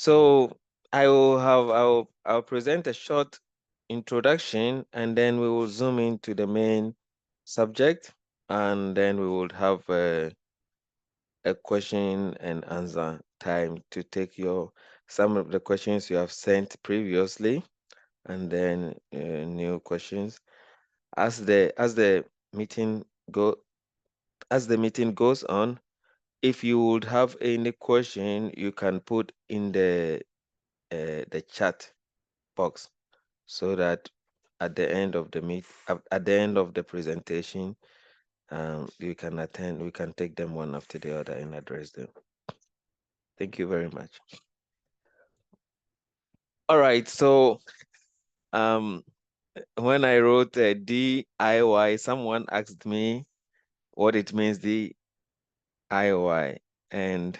So I'll present a short introduction, and then we will zoom into the main subject, and then we would have a question and answer time to take some of the questions you have sent previously, and then new questions as the meeting go as the meeting goes on. If you would have any question, you can put in the chat box, so that at the end of the presentation, we can take them one after the other and address them. Thank you very much. All right, so um when I wrote DIY, someone asked me what it means, DIY, and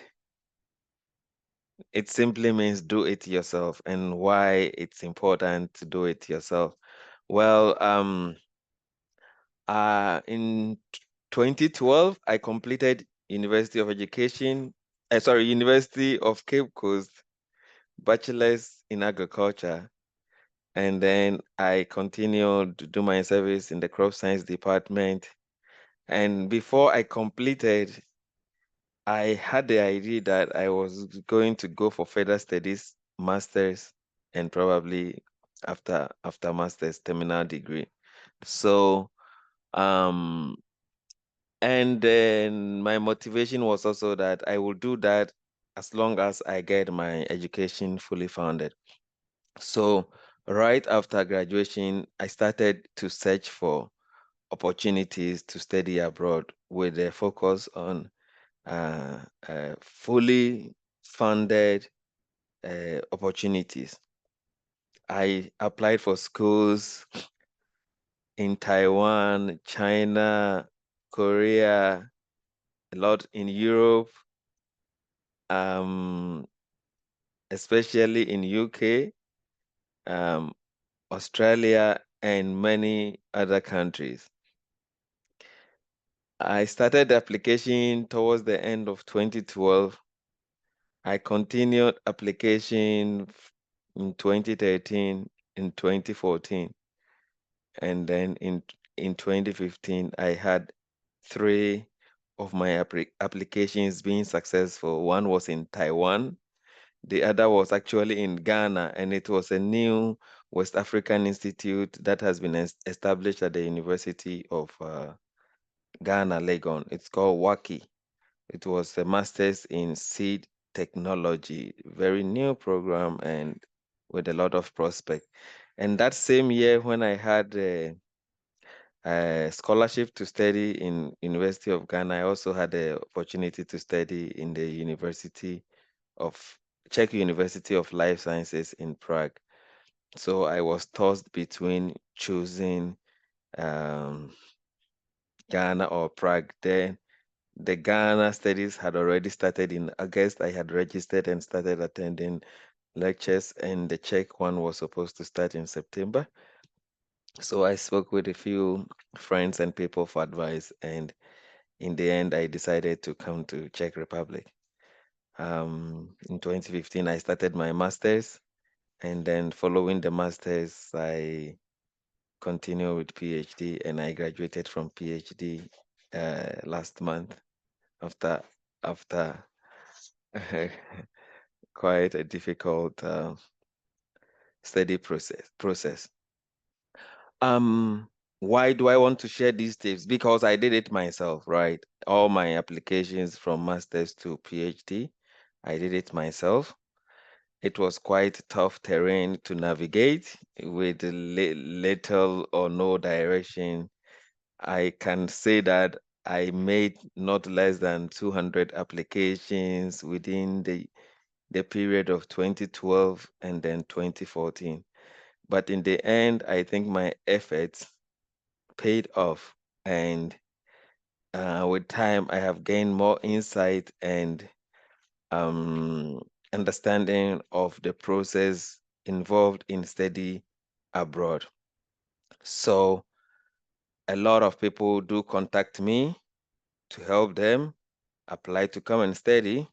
it simply means do it yourself, and why it's important to do it yourself. Well, in 2012, I completed University of Cape Coast Bachelor's in Agriculture, and then I continued to do my service in the Crop Science Department. And before I completed, I had the idea that I was going to go for further studies, master's, and probably after master's, terminal degree. So, and then my motivation was also that I will do that as long as I get my education fully funded. So, right after graduation, I started to search for opportunities to study abroad with a focus on fully funded opportunities. I applied for schools in Taiwan, China, Korea, a lot in Europe, um, especially in UK, um, Australia, and many other countries. I started the application towards the end of 2012. I continued application in 2013, in 2014, and then in 2015, I had three of my applications being successful. One was in Taiwan, the other was actually in Ghana, and it was a new West African institute that has been established at the University of Ghana, Legon. It's called WAKI. It was a master's in seed technology, very new program and with a lot of prospect. And that same year, when I had a scholarship to study in University of Ghana, I also had the opportunity to study in the Czech University of Life Sciences in Prague. So I was tossed between choosing um, Ghana or Prague. Then the Ghana studies had already started in August. I had registered and started attending lectures, and the Czech one was supposed to start in September. So I spoke with a few friends and people for advice, and in the end, I decided to come to Czech Republic. In 2015, I started my master's, and then following the master's, I continued with PhD, and I graduated from PhD last month after after quite a difficult study process. Why do I want to share these tips? Because I did it myself, right? All my applications from master's to PhD, I did it myself. It was quite tough terrain to navigate with little or no direction. I can say that I made not less than 200 applications within the period of 2012 and then 2014. But in the end, I think my efforts paid off. And with time, I have gained more insight and um, understanding of the process involved in study abroad. So a lot of people do contact me to help them apply to come and study.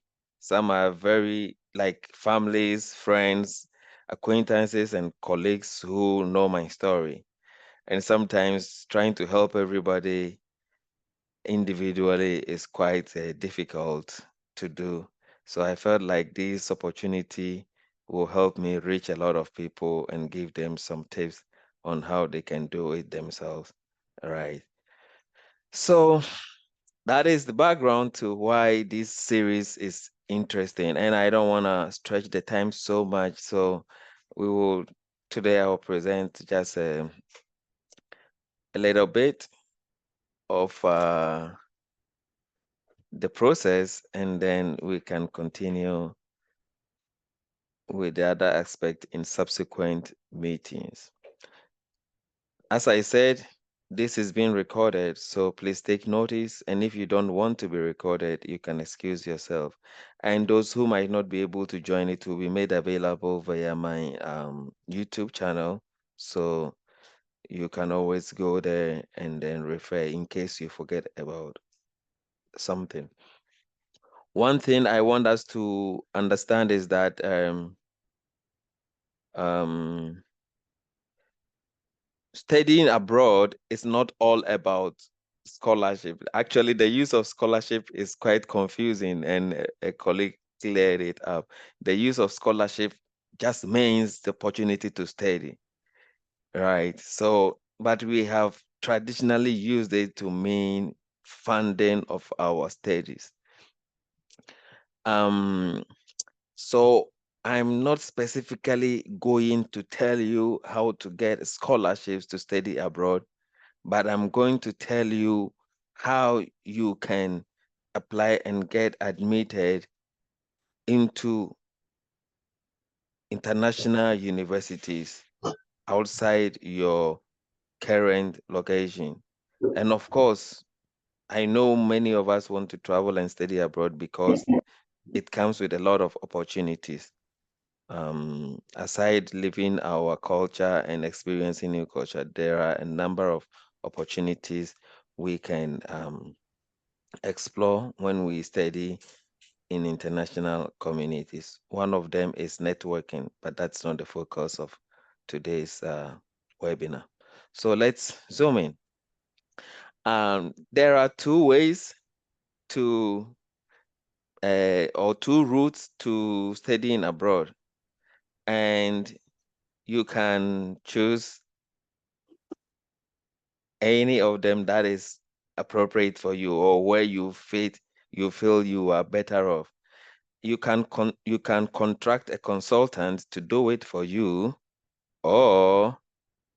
Some are very like families, friends, acquaintances, and colleagues who know my story. And sometimes trying to help everybody individually is quite difficult to do. So I felt like this opportunity will help me reach a lot of people and give them some tips on how they can do it themselves. All right. So that is the background to why this series is interesting. And I don't want to stretch the time so much. So we will, today I will present just a little bit of the process, and then we can continue with the other aspect in subsequent meetings. As I said, this is being recorded, so please take notice. And if you don't want to be recorded, you can excuse yourself. And those who might not be able to join, it will be made available via my YouTube channel. So you can always go there and then refer in case you forget about something. One thing I want us to understand is that um, studying abroad is not all about scholarship. Actually, the use of scholarship is quite confusing, and a colleague cleared it up. The use of scholarship just means the opportunity to study, right? So, but we have traditionally used it to mean funding of our studies. Um, So I'm not specifically going to tell you how to get scholarships to study abroad, but I'm going to tell you how you can apply and get admitted into international universities outside your current location. And of course, I know many of us want to travel and study abroad because it comes with a lot of opportunities. Aside living our culture and experiencing new culture, there are a number of opportunities we can explore when we study in international communities. One of them is networking, but that's not the focus of today's webinar. So let's zoom in. There are two ways to, or two routes to studying abroad, and you can choose any of them that is appropriate for you or where you feel you are better off. You can contract a consultant to do it for you, or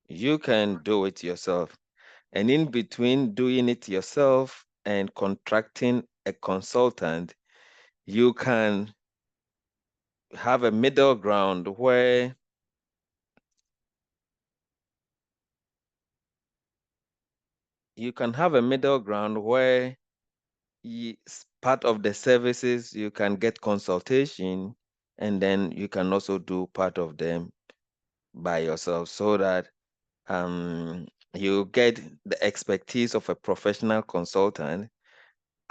you can do it yourself. And in between doing it yourself and contracting a consultant, you can have a middle ground where part of the services you can get consultation, and then you can also do part of them by yourself, so that you get the expertise of a professional consultant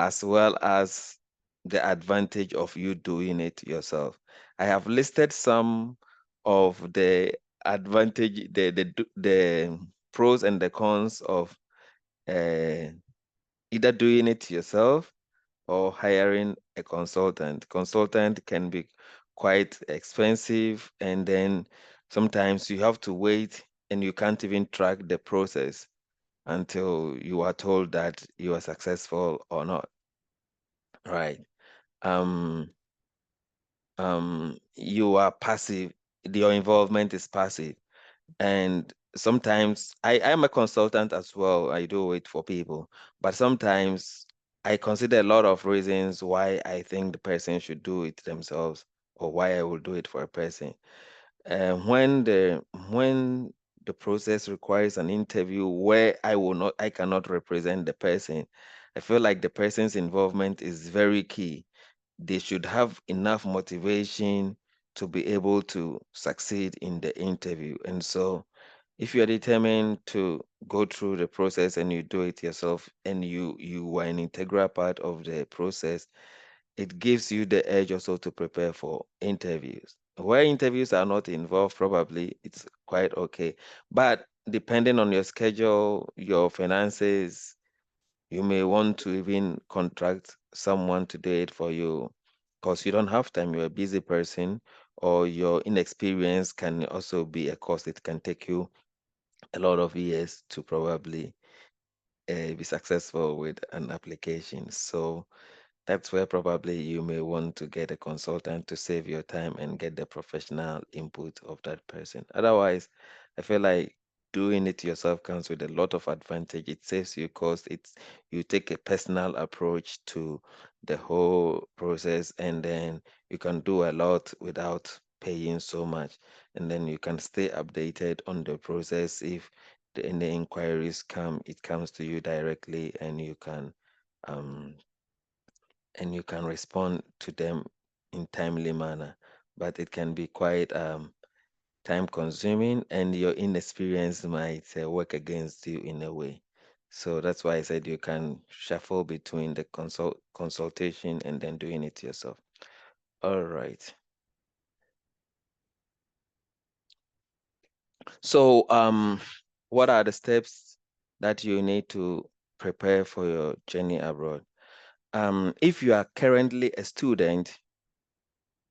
as well as the advantage of you doing it yourself. I have listed some of the advantage, the pros and the cons of either doing it yourself or hiring a consultant. Consultant can be quite expensive, and then sometimes you have to wait and you can't even track the process until you are told that you are successful or not. Right. Um, you are passive, your involvement is passive. And sometimes I am a consultant as well. I do it for people, but sometimes I consider a lot of reasons why I think the person should do it themselves, or why I will do it for a person. When the process requires an interview where I cannot represent the person, I feel like the person's involvement is very key. They should have enough motivation to be able to succeed in the interview. And so if you're determined to go through the process and you do it yourself, and you are an integral part of the process, it gives you the edge also to prepare for interviews. Where interviews are not involved, probably it's quite okay. But depending on your schedule, your finances, you may want to even contract someone to do it for you because you don't have time, you're a busy person, or your inexperience can also be a cost. It can take you a lot of years to probably be successful with an application. So that's where probably you may want to get a consultant to save your time and get the professional input of that person. Otherwise, I feel like doing it yourself comes with a lot of advantage. It saves you cost. It's you take a personal approach to the whole process, and then you can do a lot without paying so much. And then you can stay updated on the process. If any inquiries come, it comes to you directly, um, and you can respond to them in timely manner. But it can be quite time consuming, and your inexperience might work against you in a way. So that's why I said you can shuffle between the consultation and then doing it yourself. All right. So what are the steps that you need to prepare for your journey abroad? If you are currently a student,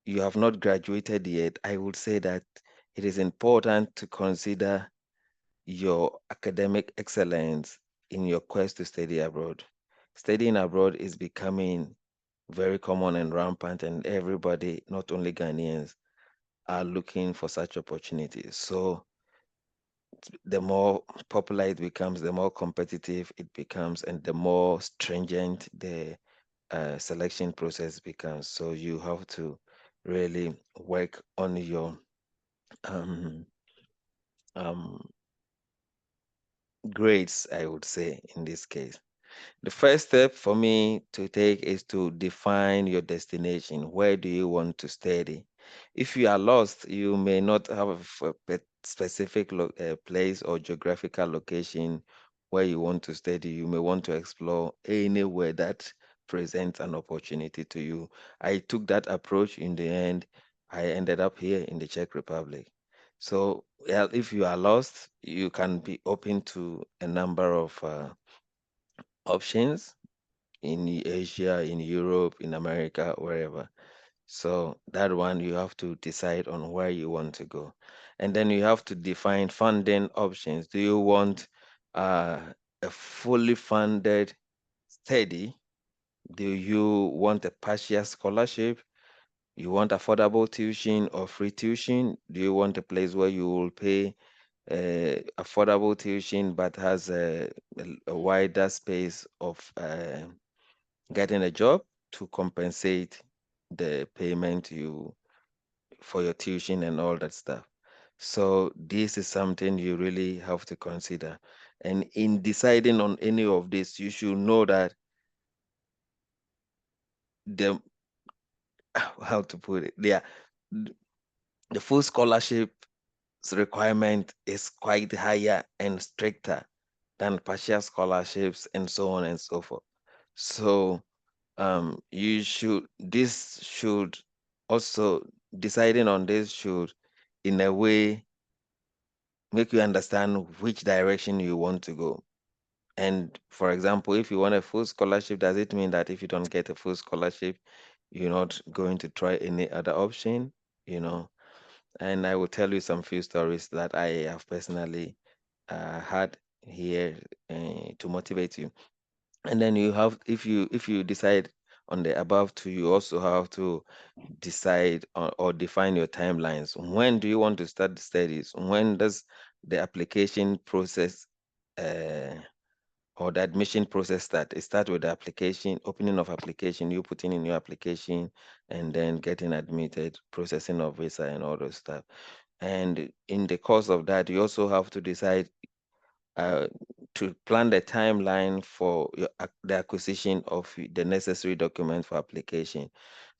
you have not graduated yet, I would say that it is important to consider your academic excellence in your quest to study abroad. Studying abroad is becoming very common and rampant, and everybody, not only Ghanaians, are looking for such opportunities. So the more popular it becomes, the more competitive it becomes, and the more stringent the selection process becomes. So you have to really work on your um, um, grades, I would say, in this case. The first step for me to take is to define your destination. Where do you want to study? If you are lost, you may not have a specific place or geographical location where you want to study. You may want to explore anywhere that presents an opportunity to you. I took that approach. In the end, I ended up here in the Czech Republic. So, yeah, if you are lost, you can be open to a number of options in Asia, in Europe, in America, wherever. So that one you have to decide on where you want to go. And then you have to define funding options. Do you want uh, a fully funded study? Do you want a partial scholarship? You want affordable tuition or free tuition? Do you want a place where you will pay affordable tuition but has a wider space of getting a job to compensate the payment you for your tuition and all that stuff. So this is something you really have to consider. And in deciding on any of this, you should know that the how to put it, the full scholarship requirement is quite higher and stricter than partial scholarships and so on and so forth. So this should also deciding on this should in a way make you understand which direction you want to go. And for example, if you want a full scholarship, does it mean that if you don't get a full scholarship, you're not going to try any other option? You know, and I will tell you some few stories that I have personally had here to motivate you. And then you have, if you decide on the above two, you also have to decide or define your timelines. When do you want to start the studies? When does the application process uh, or the admission process start? It starts with the application, opening of application, you putting in your application, and then getting admitted, processing of visa, and all those stuff. And in the course of that, you also have to decide uh, to plan the timeline for the acquisition of the necessary document for application.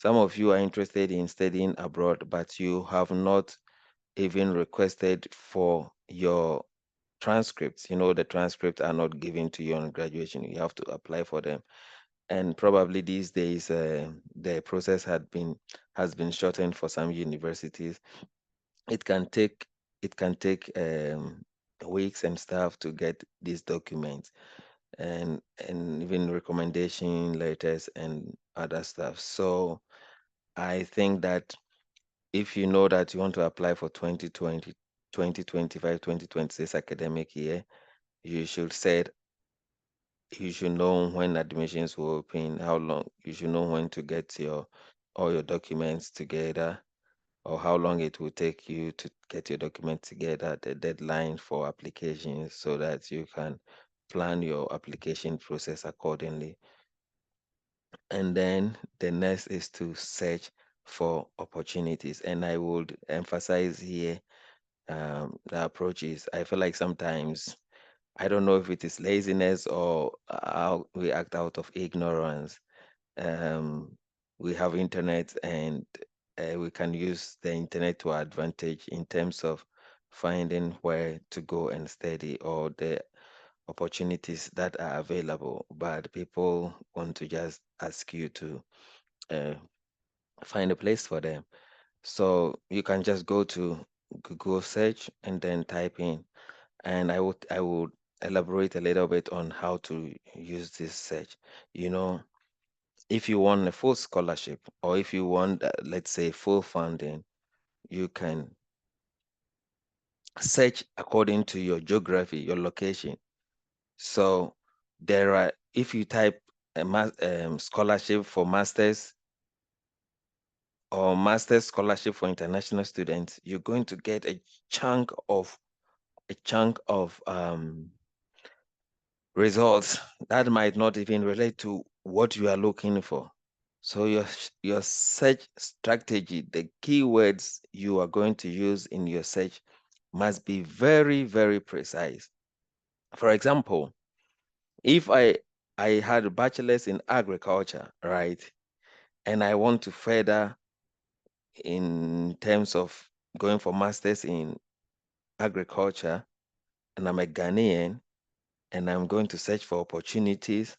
Some of you are interested in studying abroad, but you have not even requested for your transcripts. You know, the transcripts are not given to you on graduation. You have to apply for them. and probably these days the process has been shortened for some universities. It can take it can take weeks and stuff to get these documents, and even recommendation letters and other stuff. So I think that if you know that you want to apply for 2020, 2025, 2026 academic year, you should set you should know when admissions will open, how long you should know when to get your all your documents together, or how long it will take you to get your documents together, the deadline for applications, so that you can plan your application process accordingly. And then the next is to search for opportunities. And I would emphasize here the approach is, I feel like sometimes, I don't know if it is laziness or how we act out of ignorance. Um, we have internet, and we can use the internet to our advantage in terms of finding where to go and study, or the opportunities that are available. But people want to just ask you to uh, find a place for them. So you can just go to Google search and then type in. And I would elaborate a little bit on how to use this search. You know, if you want a full scholarship, or if you want, let's say, full funding, you can search according to your geography, your location. So there are, if you type scholarship for masters, or master's scholarship for international students, you're going to get chunk of a chunk of results that might not even relate to what you are looking for. So your search strategy, the keywords you are going to use in your search, must be very, very precise. For example, if I had a bachelor's in agriculture, right, and I want to further in terms of going for masters in agriculture, and I'm a Ghanaian, and I'm going to search for opportunities,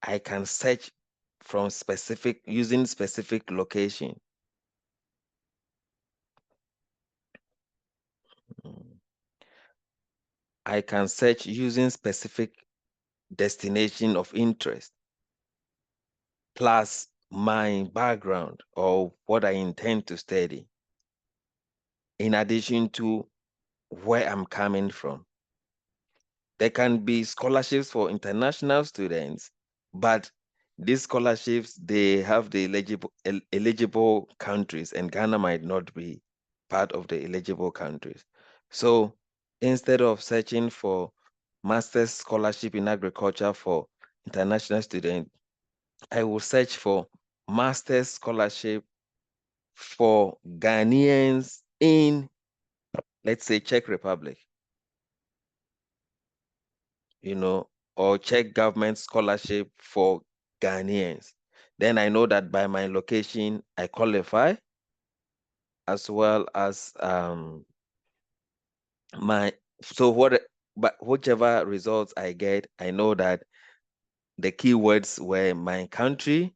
I can search from specific using specific location. Mm. I can search using specific destination of interest, plus my background or what I intend to study, in addition to where I'm coming from. There can be scholarships for international students, but these scholarships, they have the eligible countries, and Ghana might not be part of the eligible countries. So instead of searching for master's scholarship in agriculture for international students, I will search for master's scholarship for Ghanaians in, let's say, Czech Republic, you know, or Czech government scholarship for Ghanaians. Then I know that by my location, I qualify, as well as my, so what, but whichever results I get, I know that the keywords were my country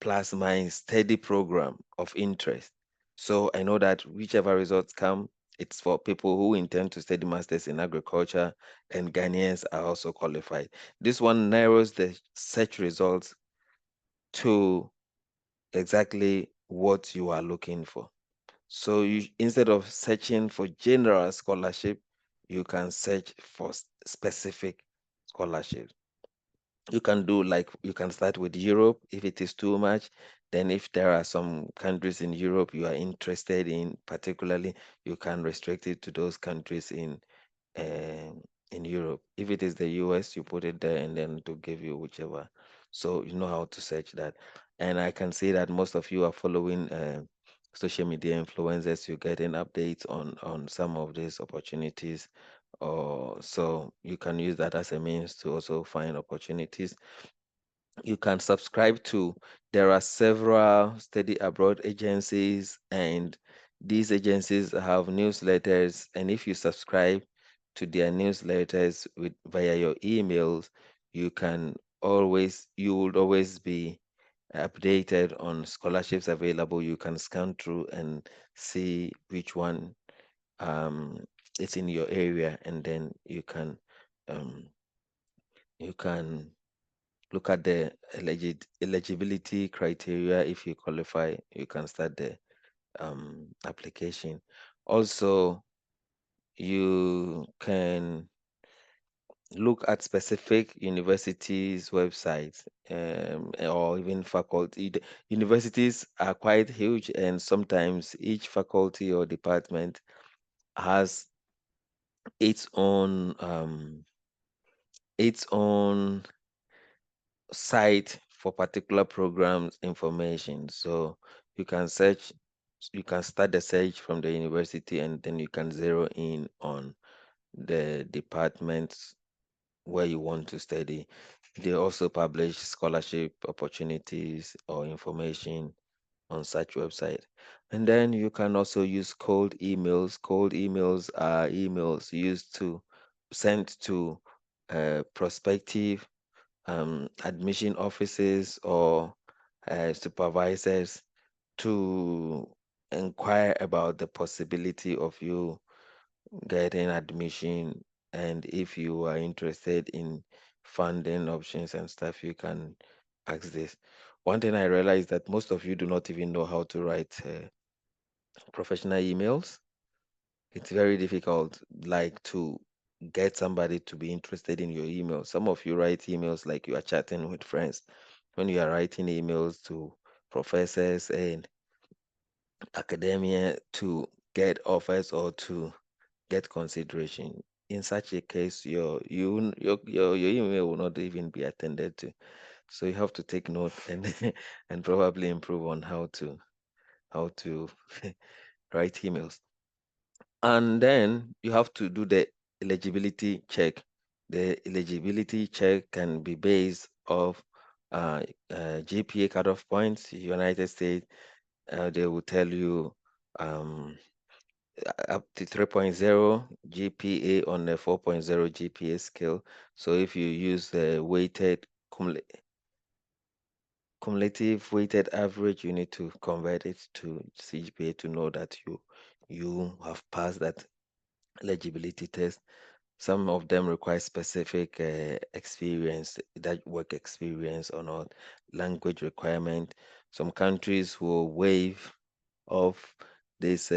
plus my study program of interest. So I know that whichever results come, it's for people who intend to study masters in agriculture, and Ghanaians are also qualified. This one narrows the search results to exactly what you are looking for. So instead of searching for general scholarship, you can search for specific scholarships. You can do, like, you can start with Europe if it is too much. Then if there are some countries in Europe you are interested in particularly, you can restrict it to those countries um, in Europe. If it is the US, you put it there, and then to give you whichever. So you know how to search that. And I can see that most of you are following social media influencers. You're getting updates on some of these opportunities. Or so you can use that as a means to also find opportunities. You can subscribe to, there are several study abroad agencies, and these agencies have newsletters, and if you subscribe to their newsletters via your emails, you can you would always be updated on scholarships available. You can scan through and see which one um, is in your area, and then um, you can look at the eligibility criteria. If you qualify, you can start the application. Also, you can look at specific universities' websites, or even faculty. The universities are quite huge, and sometimes each faculty or department has its own its own site for particular programs information. So you can search, you can start the search from the university, and then you can zero in on the departments where you want to study. They also publish scholarship opportunities or information on such website. And then you can also use cold emails. Cold emails are emails used to send to prospective admission offices or supervisors to inquire about the possibility of you getting admission, and if you are interested in funding options and stuff, you can ask this. One thing I realized that most of you do not even know how to write professional emails. It's very difficult, like to get somebody to be interested in your email. Some of you write emails like you are chatting with friends. When you are writing emails to professors and academia to get offers or to get consideration, in such a case, your email will not even be attended to. So you have to take note and and probably improve on how to write emails. And then you have to do the eligibility check. The eligibility check can be based off GPA cutoff points. United States, they will tell you um, up to 3.0 GPA on the 4.0 GPA scale. So if you use the cumulative weighted average, you need to convert it to CGPA to know that you have passed that eligibility test. Some of them require specific experience, that work experience or not, language requirement. Some countries will waive off this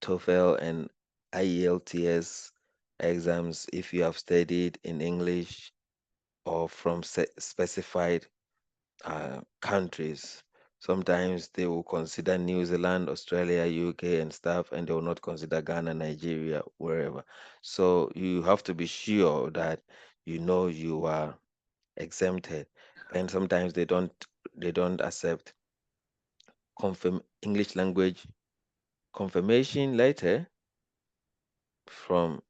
TOEFL and IELTS exams if you have studied in English or from specified countries. Sometimes they will consider New Zealand, Australia, UK, and stuff, and they will not consider Ghana, Nigeria, wherever. So you have to be sure that you know you are exempted. And sometimes they don't accept confirm English language confirmation letter from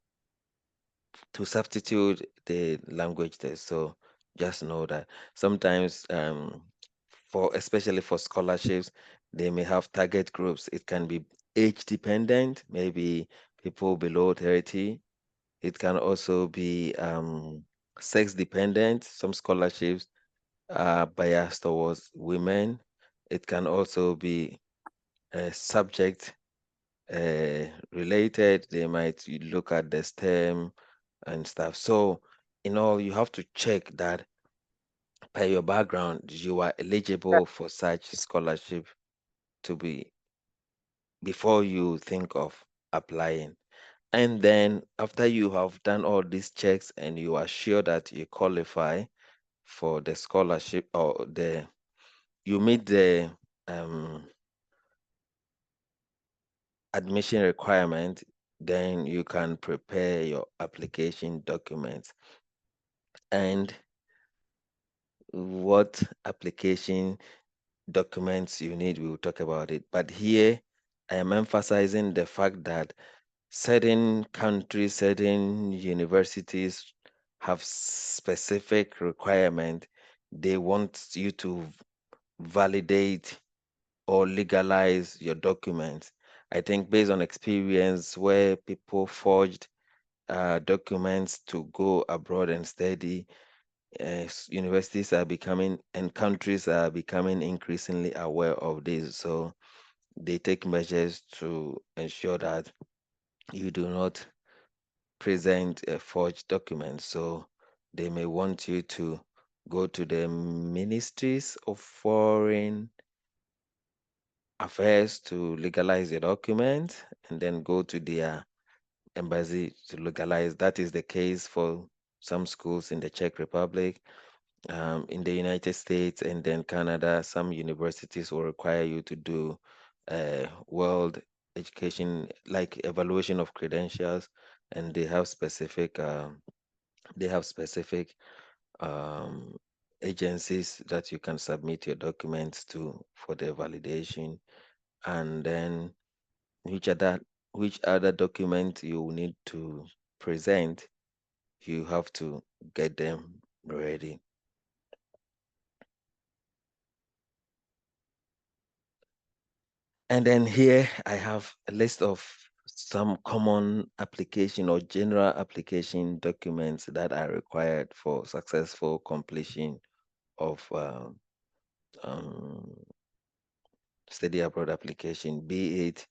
to substitute the language test. So just know that sometimes for especially for scholarships, they may have target groups. It can be age dependent, maybe people below 30. It can also be sex dependent. Some scholarships are biased towards women. It can also be subject related. They might look at the STEM and stuff. So, you have to check that by your background, you are eligible for such scholarship to be before you think of applying. And then after you have done all these checks and you are sure that you qualify for the scholarship or you meet the um, admission requirement, then you can prepare your application documents. And what application documents you need, we will talk about it. But here I am emphasizing the fact that certain countries, certain universities have specific requirement. They want you to validate or legalize your documents. I think based on experience where people forged documents to go abroad and study, universities are becoming and countries are becoming increasingly aware of this. So they take measures to ensure that you do not present a forged document. So they may want you to go to the ministries of foreign affairs to legalize your document and then go to their embassy to legalize. That is the case for some schools in the Czech Republic, in the United States, and then Canada. Some universities will require you to do world education, like evaluation of credentials, and they have specific um, agencies that you can submit your documents to for their validation, and then which other which other document you need to present, you have to get them ready. And then here I have a list of some common application or general application documents that are required for successful completion of um, study abroad application, be it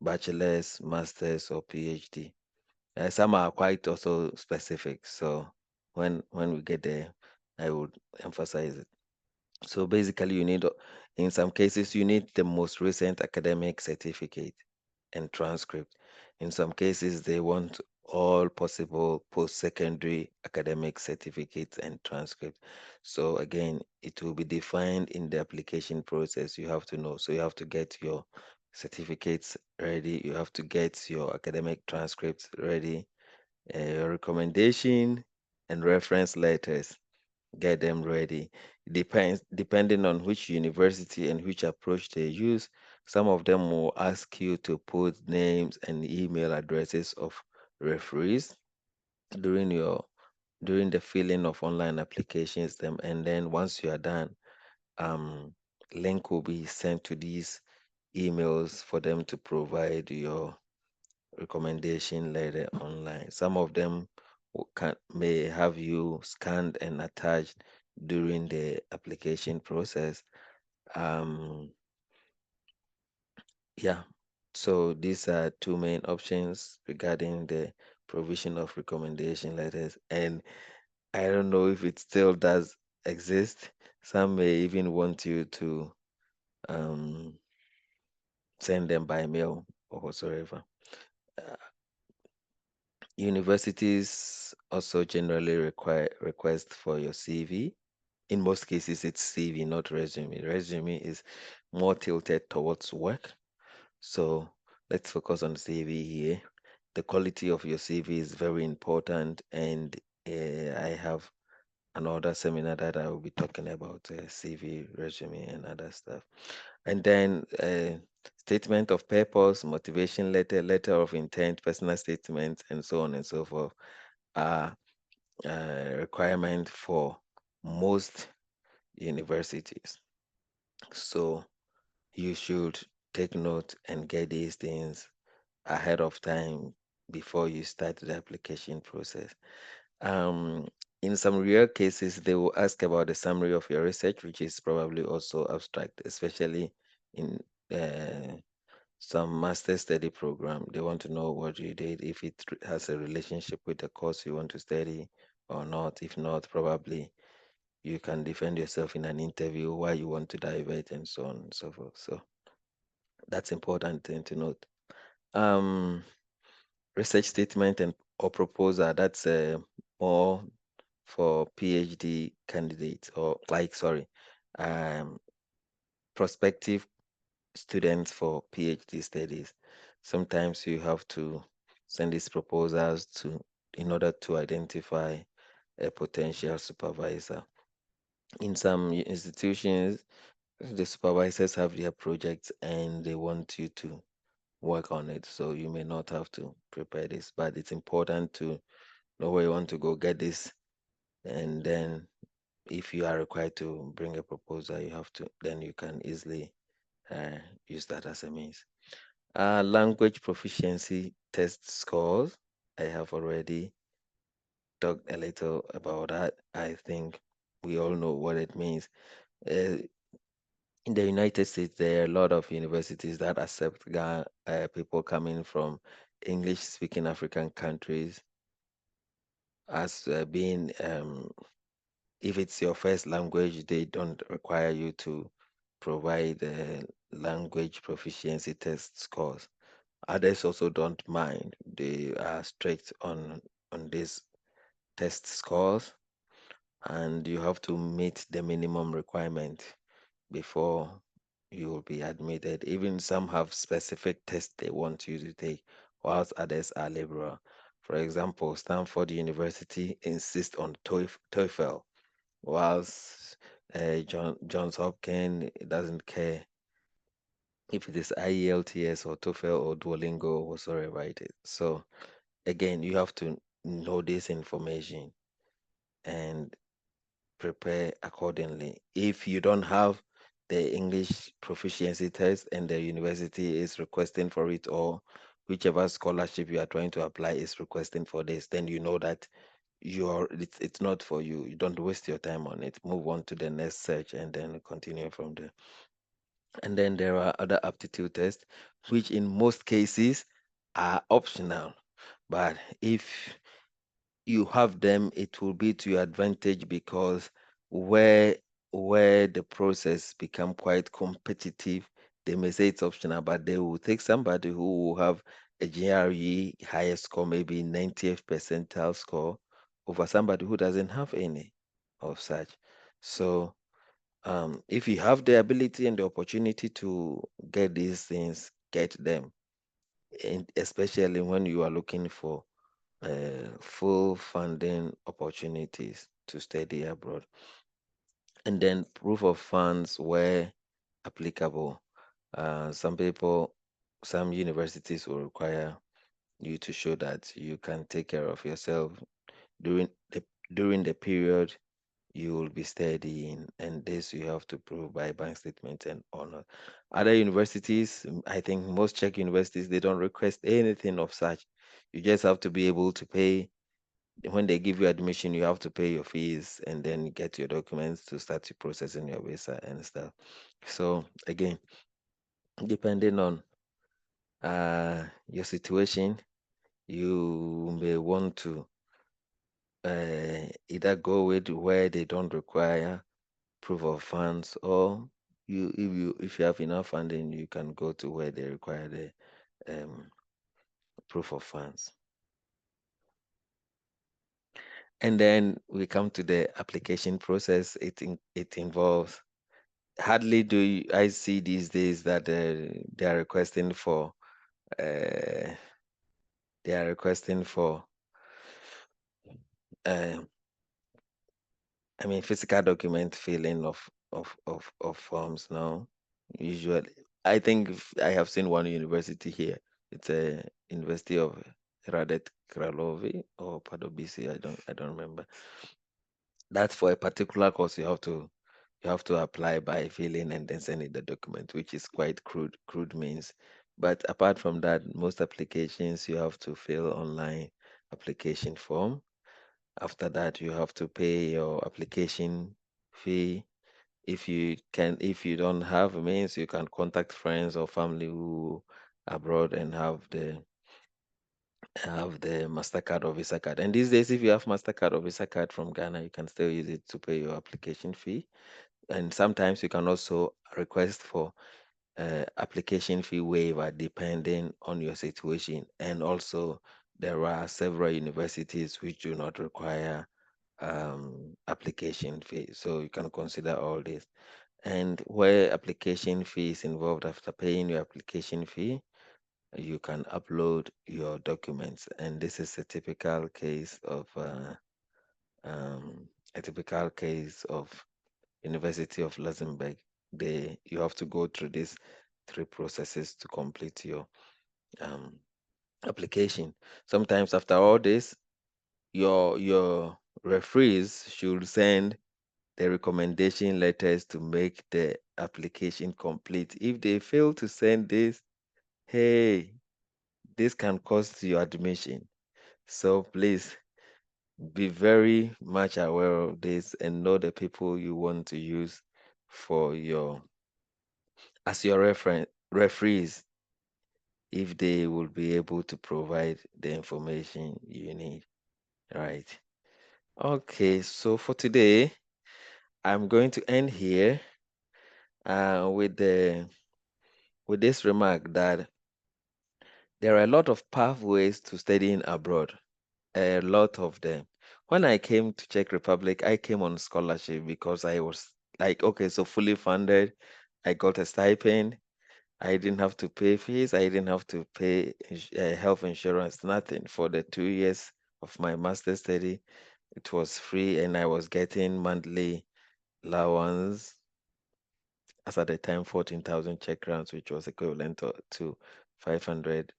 bachelor's, master's, or PhD. Some are quite also specific. So when we get there, I would emphasize it. So basically, in some cases, you need the most recent academic certificate and transcript. In some cases, they want all possible post-secondary academic certificates and transcript. So again, it will be defined in the application process. You have to know. So you have to get your certificates ready. You have to get your academic transcripts ready, your recommendation and reference letters, get them ready. Depending on which university and which approach they use. Some of them will ask you to put names and email addresses of referees during your during the filling of online applications. Them and then once you are done, um, link will be sent to these emails for them to provide your recommendation letter online. Some of them may have you scanned and attached during the application process. Um, yeah, so these are two main options regarding the provision of recommendation letters. And I don't know if it still does exist. Some may even want you to um, send them by mail or whatsoever. Uh, Universities also generally require request for your CV. In most cases, it's CV, not resume. Resume is more tilted towards work. So let's focus on CV here. The quality of your CV is very important, and I have another seminar that I will be talking about CV, resume, and other stuff. And then statement of purpose, motivation letter, letter of intent, personal statement, and so on and so forth are requirement for most universities. So you should take note and get these things ahead of time before you start the application process. Um, in some rare cases, they will ask about the summary of your research, which is probably also abstract, especially in some master study program. They want to know what you did, if it has a relationship with the course you want to study or not. If not, probably you can defend yourself in an interview why you want to divert and so on and so forth. So that's important thing to note. Um, Research statement and or proposal, that's more for PhD candidates or like sorry, um, prospective students for PhD studies. Sometimes you have to send these proposals to in order to identify a potential supervisor. In some institutions, the supervisors have their projects and they want you to work on it. So you may not have to prepare this, but it's important to know where you want to go get this. And then if you are required to bring a proposal, you have to, then you can easily uh, use that as a means. Language proficiency test scores. I have already talked a little about that. I think We all know what it means. Uh, in the United States, there are a lot of universities that accept people coming from English-speaking African countries as being, if it's your first language, they don't require you to provide language proficiency test scores. Others also don't mind. They are strict on these test scores, and you have to meet the minimum requirement before you will be admitted. Even some have specific tests they want you to take, whilst others are liberal. For example, Stanford University insists on TOEFL, whilst Johns Hopkins doesn't care if it is IELTS or TOEFL or Duolingo or whatsoever it is. So again, you have to know this information and prepare accordingly. If you don't have the English proficiency test and the university is requesting for it, or whichever scholarship you are trying to apply is requesting for this, then you know that it's not for you. You don't waste your time on it. Move on to the next search and then continue from there. And then there are other aptitude tests, which in most cases are optional. But if you have them, it will be to your advantage, because where where the process become quite competitive, they may say it's optional, but they will take somebody who will have a GRE higher score, maybe 90th percentile score, over somebody who doesn't have any of such. So if you have the ability and the opportunity to get these things, get them, and especially when you are looking for full funding opportunities to study abroad. And then proof of funds where applicable. Some people, some universities will require you to show that you can take care of yourself during the period you will be studying, and this you have to prove by bank statement and honor. Other universities, I think most Czech universities, they don't request anything of such. You just have to be able to pay. When they give you admission, you have to pay your fees and then get your documents to start to processing your visa and stuff. So again, depending on your situation, you may want to either go with where they don't require proof of funds, or if you have enough funding, you can go to where they require the proof of funds. And then we come to the application process. It involves, hardly I see these days that they are requesting for uh, they are requesting for uh, physical document filling of forms now. Usually, I think I have seen one university here. It's a University of Radet Kralovi or Padobisi. I don't remember. That's for a particular course. You have to apply by filling and then sending the document, which is quite crude means. But apart from that, most applications you have to fill online application form. After that, you have to pay your application fee. If you don't have means, you can contact friends or family who abroad and have the MasterCard or Visa card. And these days, if you have MasterCard or Visa card from Ghana, you can still use it to pay your application fee. And sometimes you can also request for application fee waiver depending on your situation. And also, there are several universities which do not require application fee. So you can consider all this. And where application fee is involved, after paying your application fee, you can upload your documents. And this is um, a typical case of University of Luxembourg. You have to go through these three processes to complete your um, application. Sometimes after all this, your referees should send the recommendation letters to make the application complete. If they fail to send this, hey, this can cost your admission. So please Be very much aware of this and know the people you want to use for your as your referees if they will be able to provide the information you need. Right. Okay, so for today, I'm going to end here with this remark that there are a lot of pathways to studying abroad, a lot of them. When I came to Czech Republic, I came on scholarship because I was like, okay, so fully funded. I got a stipend. I didn't have to pay fees. I didn't have to pay health insurance, nothing for the 2 years of my master's study. It was free, and I was getting monthly allowance as at the time 14,000 Czech crowns, which was equivalent to $500.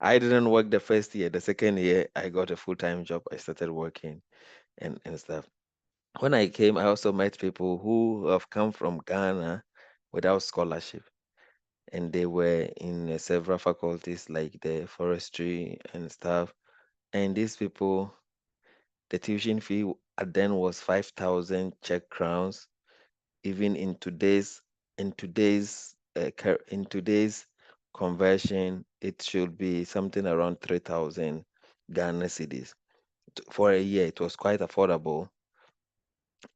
I didn't work the first year. The second year, I got a full-time job. I started working and stuff. When I came, I also met people who have come from Ghana without scholarship, and they were in several faculties like the forestry and stuff. And these people, the tuition fee then was 5,000 Czech crowns. Even in today's conversion, it should be something around 3,000 Ghana cedis for a year. It was quite affordable,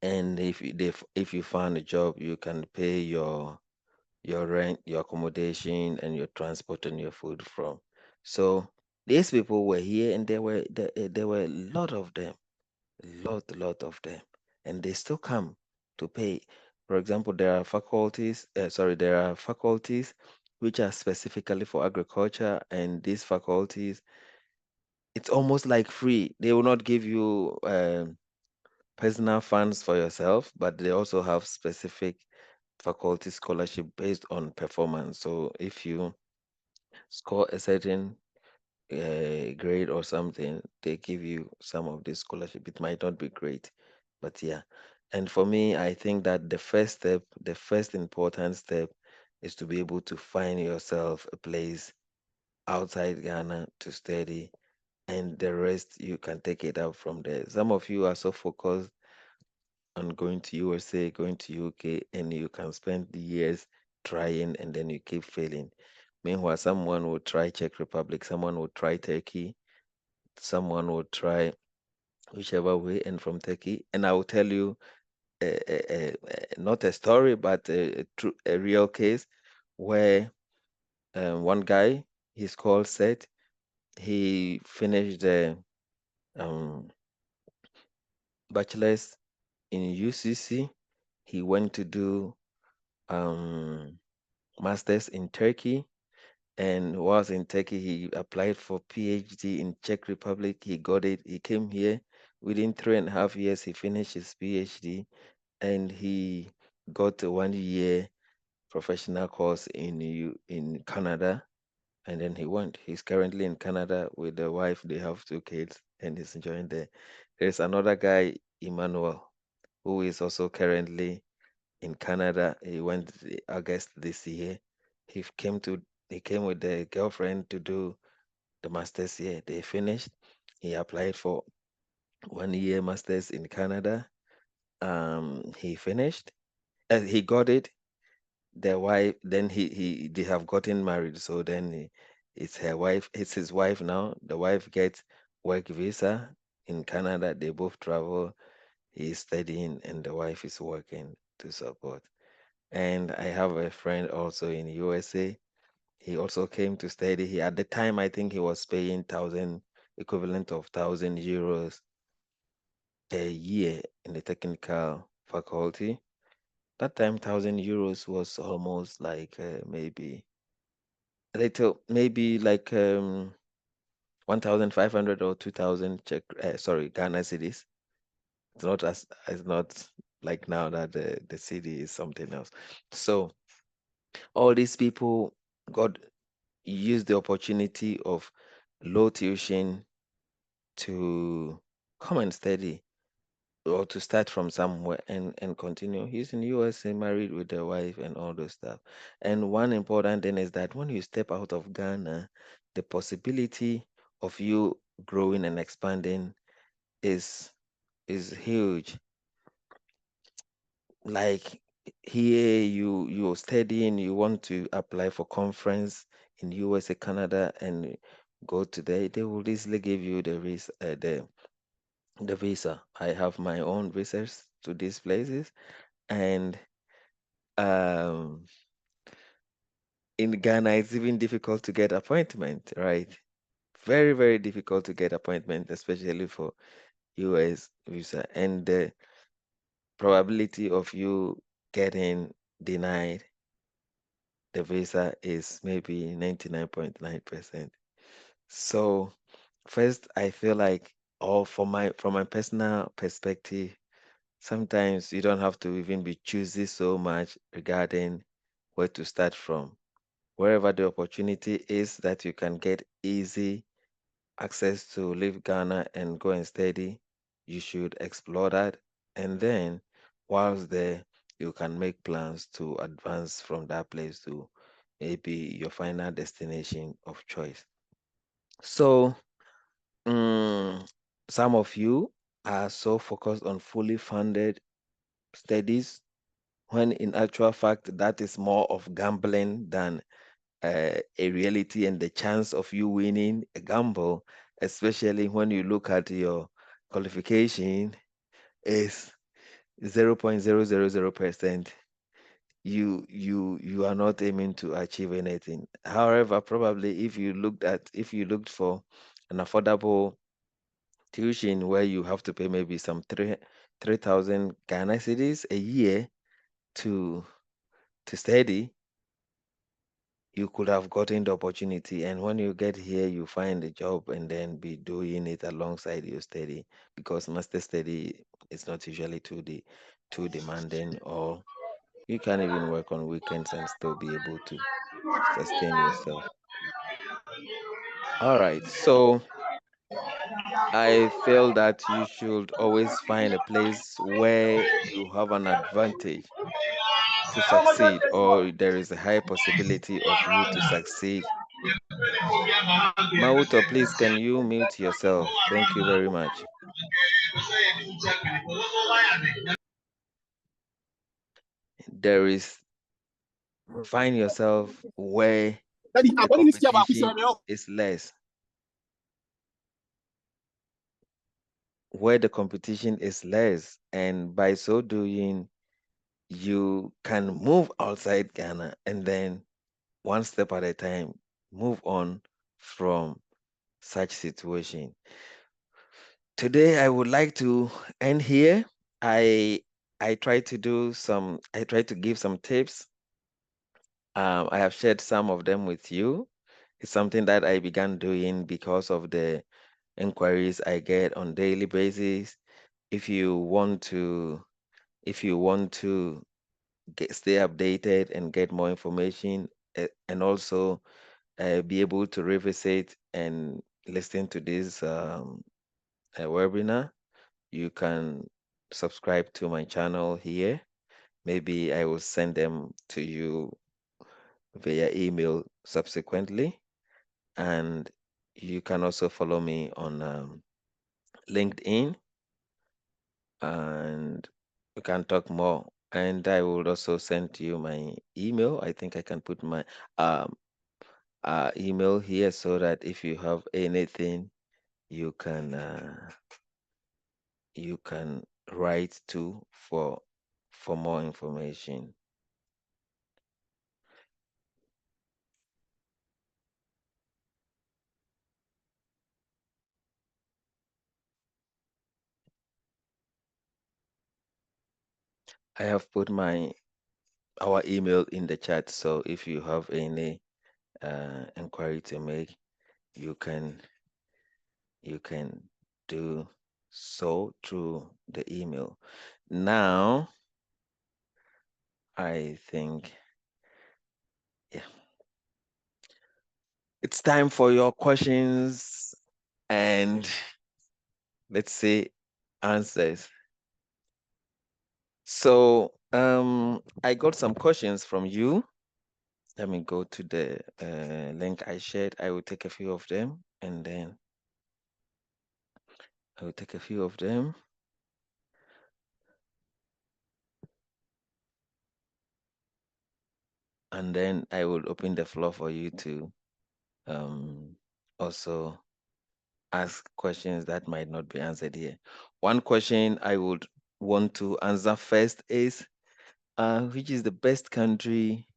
and if you found a job, you can pay your rent, your accommodation, and your transport and your food from. So these people were here, and there were a lot of them, a lot of them, and they still come to pay. For example, there are faculties which are specifically for agriculture, and these faculties, it's almost like free. They will not give you personal funds for yourself, but they also have specific faculty scholarship based on performance. So if you score a certain grade or something, they give you some of this scholarship. It might not be great, but yeah. And for me, I think that the first important step is to be able to find yourself a place outside Ghana to study, and the rest you can take it up from there. Some of you are so focused on going to USA, going to UK, and you can spend the years trying and then you keep failing. Meanwhile, someone will try Czech Republic, someone will try Turkey, someone will try whichever way, and from Turkey. And I will tell you not a story, but a real case where one guy, he's called Seth, he finished the um, bachelor's in UCC. He went to do um, master's in Turkey. And whilst in Turkey, he applied for PhD in Czech Republic. He got it. He came here. Within 3.5 years, he finished his PhD, and he got a 1 year professional course in Canada. And then he went. He's currently in Canada with the wife. They have 2 kids, and he's enjoying there. There's another guy, Emmanuel, who is also currently in Canada. He went August this year. He came to he came with the girlfriend to do the master's here. They finished. He applied for 1 year master's in Canada. He finished. He got it. The wife, then they have gotten married. So then it's her wife. It's his wife now. The wife gets work visa in Canada. They both travel. He's studying, and the wife is working to support. And I have a friend also in USA. He also came to study. He at the time I think he was paying thousand equivalent of €1,000 a year in the technical faculty. That time €1,000 was almost like maybe a little, maybe like 1,500 or 2,000 Czech, sorry, Ghana cedis. It's not like now that the city is something else. So all these people got used the opportunity of low tuition to come and study or to start from somewhere and continue. He's in USA, married with a wife and all those stuff. And one important thing is that when you step out of Ghana, the possibility of you growing and expanding is huge. Like here, you're studying, you want to apply for conference in USA, Canada, and go to there. They will easily give you the visa. I have my own visas to these places, and um, in Ghana, it's even difficult to get appointment, right? Very, very difficult to get appointment, especially for US visa, and the probability of you getting denied the visa is maybe 99.9%. So first, I feel like, or from my personal perspective, sometimes you don't have to even be choosy so much regarding where to start from. Wherever the opportunity is that you can get easy access to leave Ghana and go and study, you should explore that. And then, whilst there, you can make plans to advance from that place to maybe your final destination of choice. So, mm, some of you are so focused on fully funded studies, when in actual fact, that is more of gambling than a reality, and the chance of you winning a gamble, especially when you look at your qualification, is 0.000%. You are not aiming to achieve anything. However, probably if you looked for an affordable tuition where you have to pay maybe some 3,000 Ghana cedis a year to study, you could have gotten the opportunity. And when you get here, you find a job and then be doing it alongside your study, because master study is not usually too demanding, or you can even work on weekends and still be able to sustain yourself. All right. So I feel that you should always find a place where you have an advantage to succeed, or there is a high possibility of you to succeed. Mauto, please, can you mute yourself? Thank you very much. There is, find yourself where the competition is less. Where the competition is less, and by so doing, you can move outside Ghana and then one step at a time move on from such situation. Today I would like to end here. I I try to give some tips. I have shared some of them with you. It's something that I began doing because of the inquiries I get on daily basis. If you want to if you want to stay updated and get more information, and also be able to revisit and listen to this webinar, you can subscribe to my channel here. Maybe I will send them to you via email subsequently. And you can also follow me on LinkedIn, and we can talk more. And I will also send you my email. I think I can put my um, email here, so that if you have anything, you can write to for more information. I have put our email in the chat, so if you have any inquiry to make, you can do so through the email. Now, I think, yeah, it's time for your questions and, let's say, answers. So, I got some questions from you. Let me go to the link I shared. I will take a few of them, and then I will take a few of them. And then I will open the floor for you to also ask questions that might not be answered here. One question I would want to answer first is, which is the best country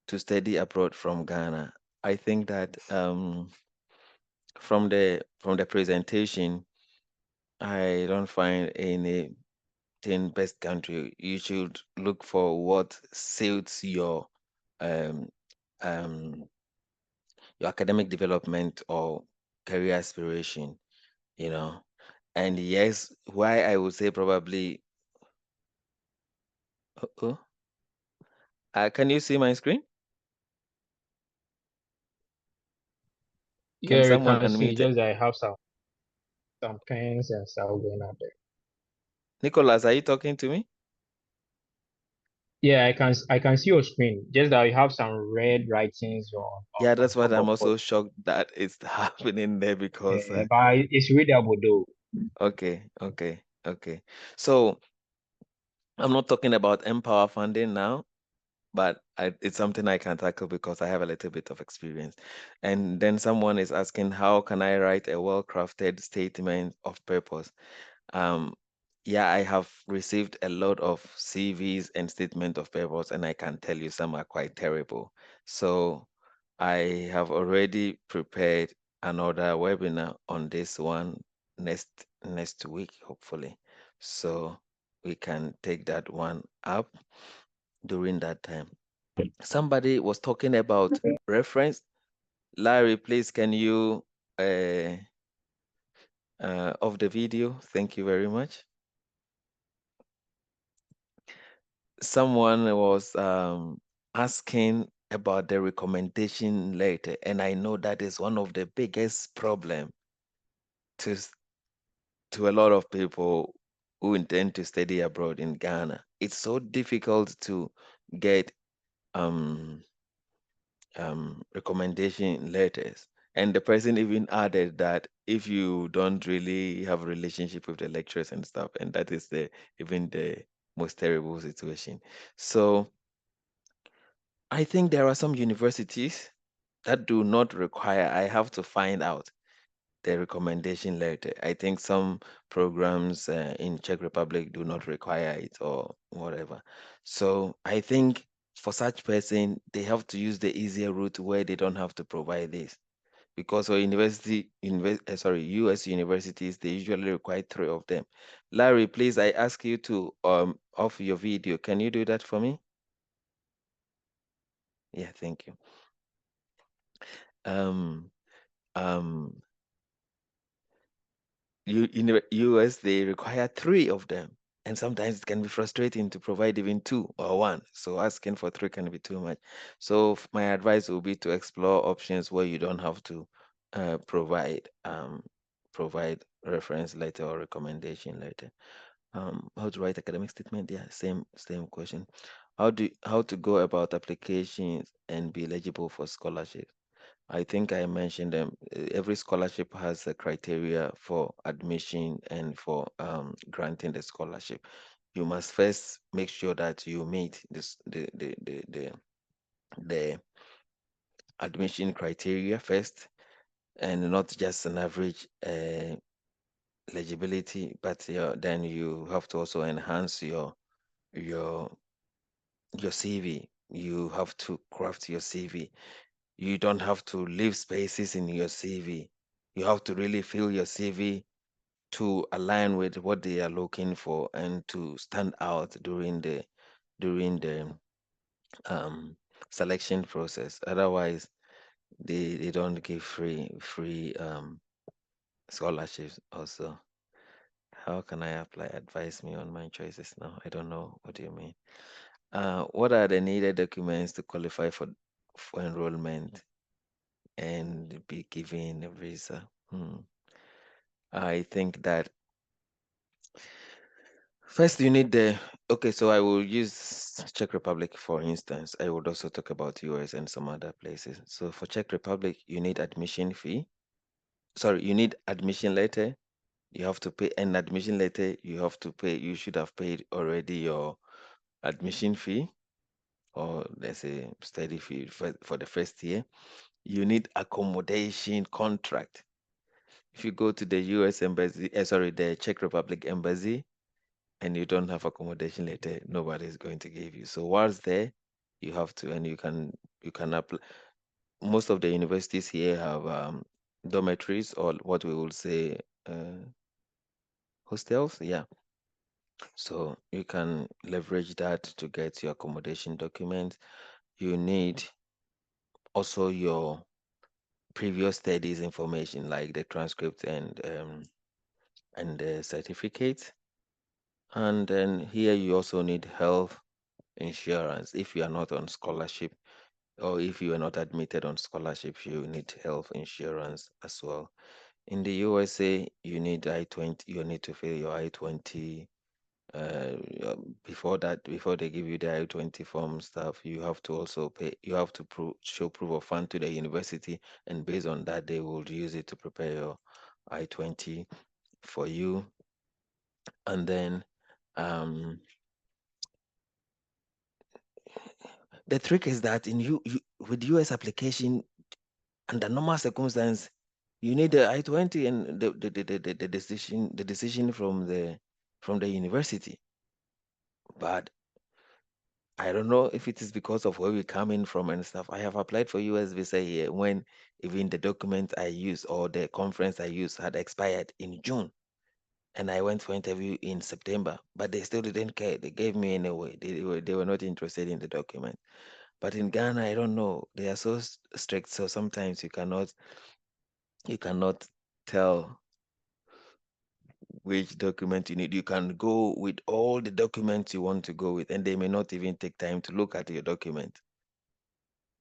to study abroad from Ghana? I think that from the presentation, I don't find anything best country. You should look for what suits um, um, your academic development or career aspiration, you know. And yes, why I would say probably, oh, can you see my screen? Can Yeah, we someone can see. unmute it? Just that I have some pens and stuff going up there. Nicholas, are you talking to me? Yeah, I can see your screen. Just that you have some red writings Yeah, on that's what top I'm of what. also shocked that it's happening there because, But it's readable though. okay, okay, okay. So I'm not talking about Empower funding now, but it's something I can tackle because I have a little bit of experience. And then someone is asking, how can I write a well-crafted statement of purpose? Um, yeah, I have received a lot of CVs and statement of purpose, and I can tell you some are quite terrible. So I have already prepared another webinar on this one next week, hopefully. So we can take that one up during that time. Somebody was talking about reference. Larry, please, can you off the video? Thank you very much. Someone was asking about the recommendation letter, and I know that is one of the biggest problem to to a lot of people who intend to study abroad in Ghana. It's so difficult to get um, recommendation letters. And the person even added that if you don't really have a relationship with the lecturers and stuff, and that is even the most terrible situation. So I think there are some universities that do not require, I have to find out the recommendation letter. I think some programs in Czech Republic do not require it or whatever. So I think for such person, they have to use the easier route where they don't have to provide this. Because for US universities, they usually require 3 of them. Larry, please, I ask you to off your video. Can you do that for me? Yeah, thank you. Um, um, in the US, they require 3 of them. And sometimes it can be frustrating to provide even 2 or 1. So asking for 3 can be too much. So my advice will be to explore options where you don't have to provide reference letter or recommendation letter. How to write academic statement? Yeah, same question. How to go about applications and be eligible for scholarships? I think I mentioned them. Every scholarship has a criteria for admission and for granting the scholarship. You must first make sure that you meet the admission criteria first, and not just an average eligibility, but then you have to also enhance your your CV. You have to craft your CV. You don't have to leave spaces in your CV. You have to really fill your CV to align with what they are looking for and to stand out during the um, selection process. Otherwise, they don't give free scholarships. Also, how can I apply? Advise me on my choices now. I don't know what do you mean. What are the needed documents to qualify for enrollment and be given a visa? I think that first you need okay, so I will use Czech Republic for instance. I would also talk about US and some other places. So for Czech Republic, you need admission fee. Sorry, you need admission letter, You have to pay an admission letter. You have to pay. You should have paid already your admission fee, or let's say study fee for the first year. You need accommodation contract. If you go to the U.S. embassy, sorry, the Czech Republic embassy, and you don't have accommodation letter, nobody is going to give you. So whilst there, you have to, and you can apply. Most of the universities here have dormitories, or what we will say hostels. Yeah, so you can leverage that to get your accommodation document. You need also your previous studies information, like the transcript and the certificate. And then here you also need health insurance. If you are not on scholarship, or if you are not admitted on scholarship, you need health insurance as well. In the USA, you need I-20. You need to fill your I-20. Before that, before they give you the I-20 form stuff, you have to also pay. You have to show proof of fund to the university, and based on that, they will use it to prepare your I-20 for you. And then um, the trick is that you with US application, under normal circumstance, you need the I-20 and the decision from the university. But I don't know if it is because of where we come in from and stuff. I have applied for US visa here when even the document I used or the conference I used had expired in June. And I went for interview in September, but they still didn't care. They gave me anyway. They were not interested in the document. But in Ghana, I don't know. They are so strict. So sometimes you cannot tell which document you need. You can go with all the documents you want to go with, and they may not even take time to look at your document.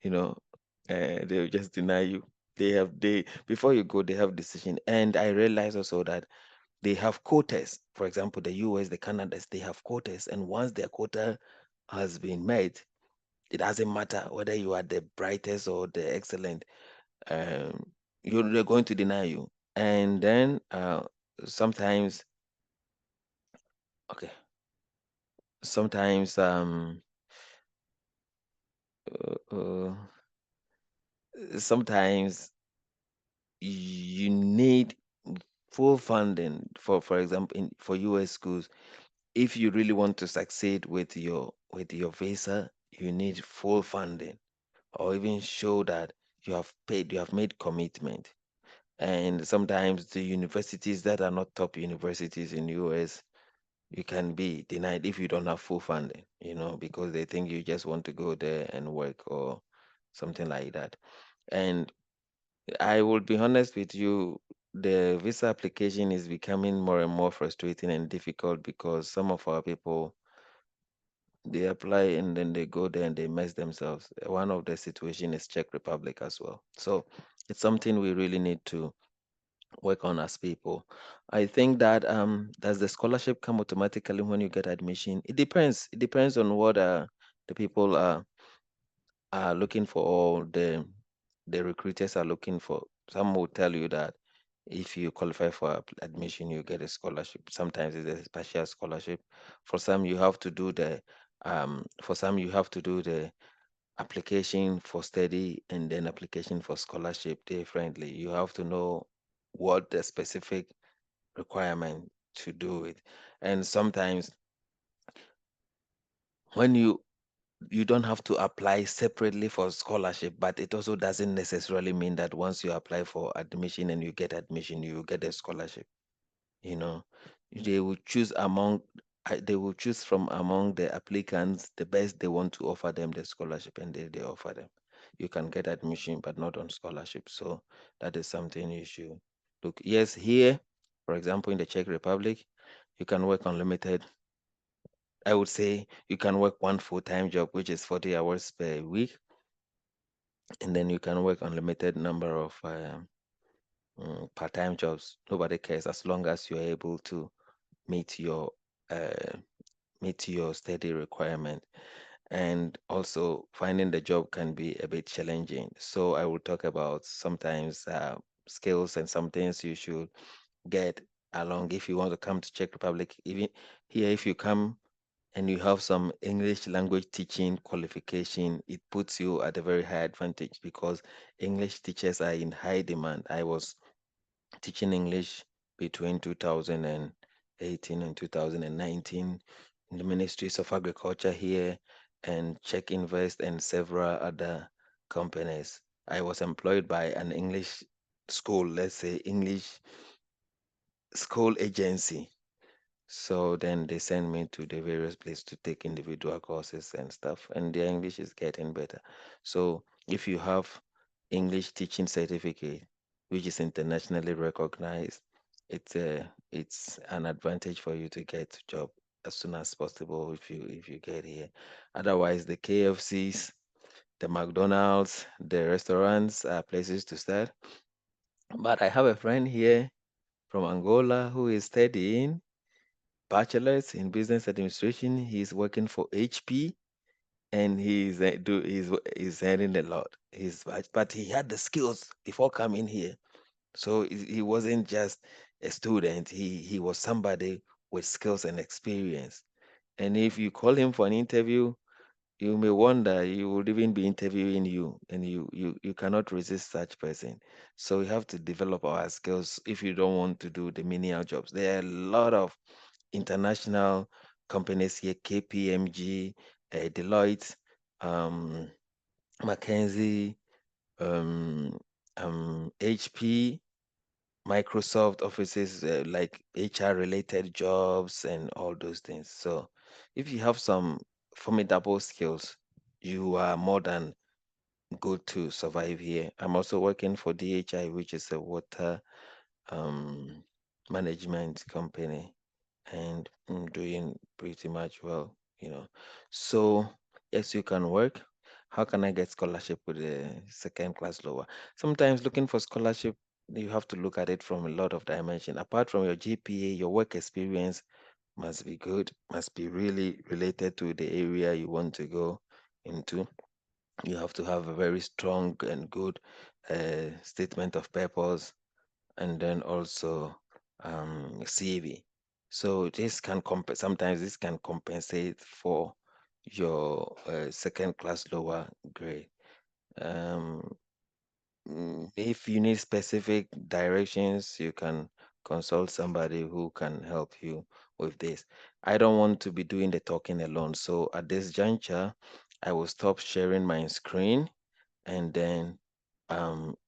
You know, they'll just deny you. They before you go, they have decision. And I realize also that they have quotas. For example, the US, the Canadas, they have quotas, and once their quota has been met, it doesn't matter whether you are the brightest or the excellent. Um, they're going to deny you. And then sometimes, okay, sometimes uh, uh, sometimes you need full funding for example for US schools. If you really want to succeed with your visa, you need full funding, or even show that you have made commitment. And sometimes the universities that are not top universities in US, you can be denied if you don't have full funding, because they think you just want to go there and work or something like that. And I will be honest with you, the visa application is becoming more and more frustrating and difficult because some of our people, they apply and then they go there and they mess themselves. One of the situation is Czech Republic as well. So it's something we really need to work on as people. I think that does the scholarship come automatically when you get admission? It depends. It depends on what the people are looking for, or the recruiters are looking for. Some will tell you that if you qualify for admission, you get a scholarship. Sometimes it's a special scholarship. For some you have to do the application for study and then application for scholarship differently. You have to know what the specific requirement to do it. And sometimes when you don't have to apply separately for scholarship, but it also doesn't necessarily mean that once you apply for admission and you get admission, you will get a scholarship. You know, they will choose from among the applicants the best they want to offer them the scholarship, and they offer them. You can get admission, but not on scholarship. So that is something you should look. Yes, here, for example, in the Czech Republic, you can work unlimited. I would say you can work one full-time job, which is 40 hours per week, and then you can work unlimited number of part-time jobs. Nobody cares as long as you're able to meet your uh, meet your study requirement. And also finding the job can be a bit challenging. So I will talk about sometimes skills and some things you should get. along if you want to come to Czech Republic. Even here, if you come and you have some English language teaching qualification, it puts you at a very high advantage because English teachers are in high demand. I was teaching English between 2018 and 2019 in the Ministries of Agriculture here and Czech Invest and several other companies. I was employed by an English school, let's say English school agency. So then they send me to the various places to take individual courses and stuff, and their English is getting better. So if you have English teaching certificate, which is internationally recognized, it's an advantage for you to get a job as soon as possible if you get here. Otherwise, the KFCs, the McDonald's, the restaurants are places to start. But I have a friend here from Angola who is studying bachelor's in business administration. He's working for HP and he's earning a lot. But he had the skills before coming here. So he wasn't just a student. He was somebody with skills and experience. And if you call him for an interview, you may wonder you would even be interviewing you, and you cannot resist such person. So we have to develop our skills if you don't want to do the menial jobs. There are a lot of international companies here, KPMG, Deloitte, um, McKinsey, um, HP, Microsoft offices, like HR related jobs and all those things. So if you have some formidable skills, you are more than good to survive here. I'm also working for DHI, which is a water um, management company, and I'm doing pretty much well, you know. So yes, you can work. How can I get scholarship with a second class lower? Sometimes looking for scholarship, you have to look at it from a lot of dimension. Apart from your GPA, your work experience must be good, must be really related to the area you want to go into. You have to have a very strong and good statement of purpose, and then also CV. So this can sometimes this can compensate for your second class lower grade. Um, if you need specific directions, you can consult somebody who can help you with this. I don't want to be doing the talking alone. So at this juncture, I will stop sharing my screen, and then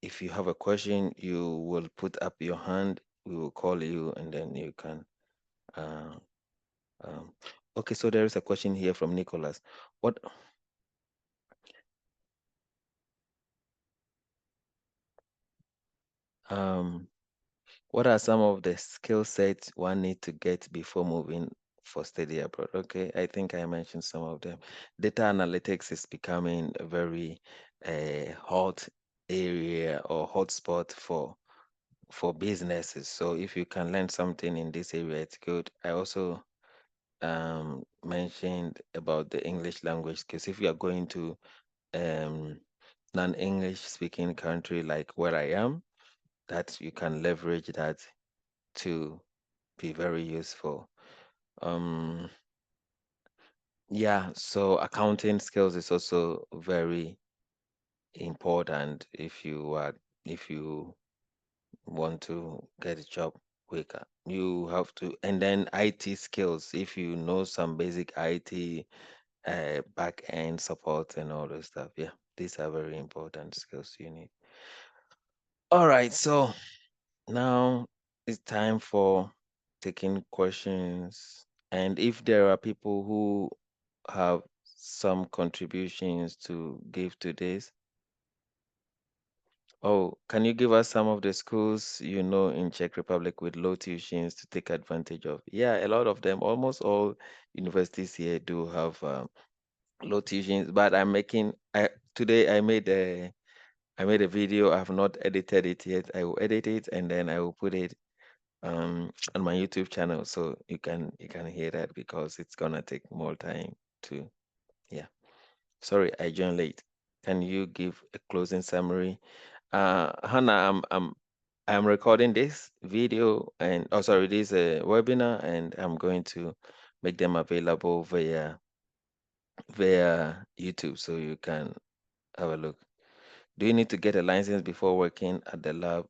if you have a question, you will put up your hand. We will call you, and then you can. Uh, um, okay, so there is a question here from Nicholas. What um, what are some of the skill sets one need to get before moving for study abroad? Okay, I think I mentioned some of them. Data analytics is becoming a very hot area or hotspot for businesses. So if you can learn something in this area, it's good. I also mentioned about the English language because if you are going to um, non-English speaking country like where I am, that you can leverage that to be very useful. Um, yeah, so accounting skills is also very important if you want to get a job quicker. You have to, and then IT skills. If you know some basic IT, back end support and all those stuff. Yeah, these are very important skills you need. All right, so now it's time for taking questions. And if there are people who have some contributions to give to this, oh, can you give us some of the schools you know in Czech Republic with low tuitions to take advantage of? Yeah, a lot of them, almost all universities here do have low tuitions. But today I made a video. I have not edited it yet. I will edit it and then I will put it on my YouTube channel so you can hear that because it's gonna take more time to yeah. Sorry, I joined late. Can you give a closing summary? Hannah, I'm recording this video and oh sorry, this webinar, and I'm going to make them available via YouTube so you can have a look. Do you need to get a license before working at the lab,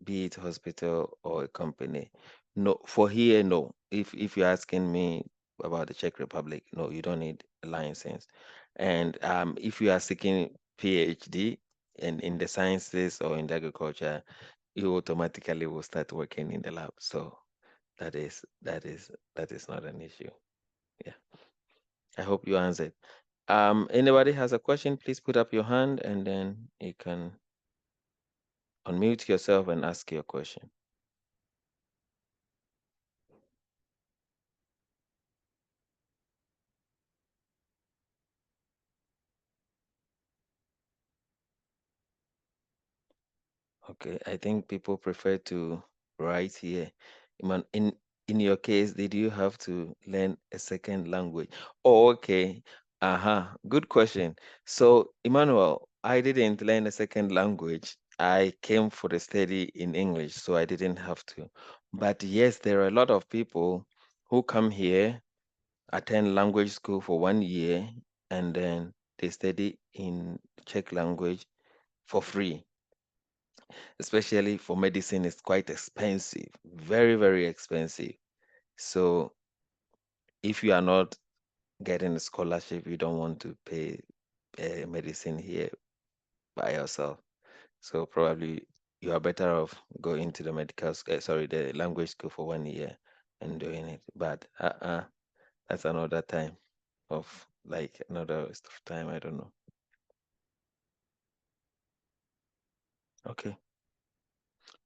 be it hospital or a company? No, for here, no. If you're asking me about the Czech Republic, no, you don't need a license. And if you are seeking PhD in the sciences or in the agriculture, you automatically will start working in the lab. So that is not an issue. Yeah. I hope you answered. Anybody has a question, please put up your hand and then you can unmute yourself and ask your question. Okay, I think people prefer to write here. In your case, did you have to learn a second language? Oh, okay. Uh-huh. Good question. So, Emmanuel, I didn't learn a second language. I came for the study in English, so I didn't have to. But yes, there are a lot of people who come here, attend language school for 1 year, and then they study in Czech language for free. Especially for medicine, it's quite expensive, very, very expensive. So if you are not getting a scholarship, you don't want to pay medicine here by yourself. So probably you are better off going to the the language school for 1 year and doing it. But that's another time of like another waste of time. I don't know. Okay.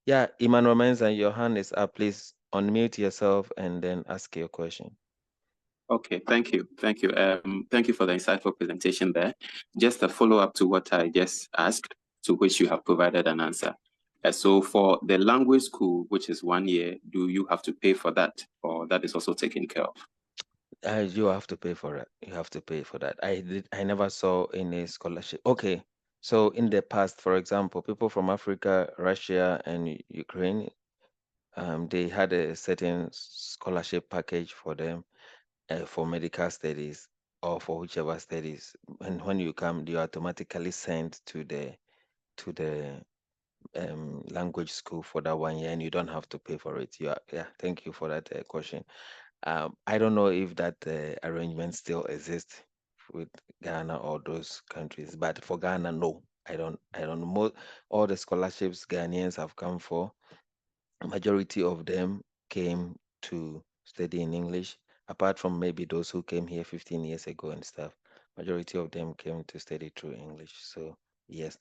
Yeah, Emmanuel Menza, your hand is up. Please unmute yourself and then ask your question. Okay, thank you. Thank you. Thank you for the insightful presentation there. Just a follow-up to what I just asked, to which you have provided an answer. So for the language school, which is 1 year, do you have to pay for that, or that is also taken care of? You have to pay for it. You have to pay for that. I never saw any scholarship. Okay. So in the past, for example, people from Africa, Russia, and Ukraine, they had a certain scholarship package for them for medical studies or for whichever studies. And when you come, you're automatically sent to the language school for that 1 year, and you don't have to pay for it. Yeah. Thank you for that question. I don't know if that arrangement still exists with Ghana or those countries, but for Ghana, no. I don't know. All the scholarships Ghanaians have come for, majority of them came to study in English, apart from maybe those who came here 15 years ago and stuff. Majority of them came to study through English. So yes.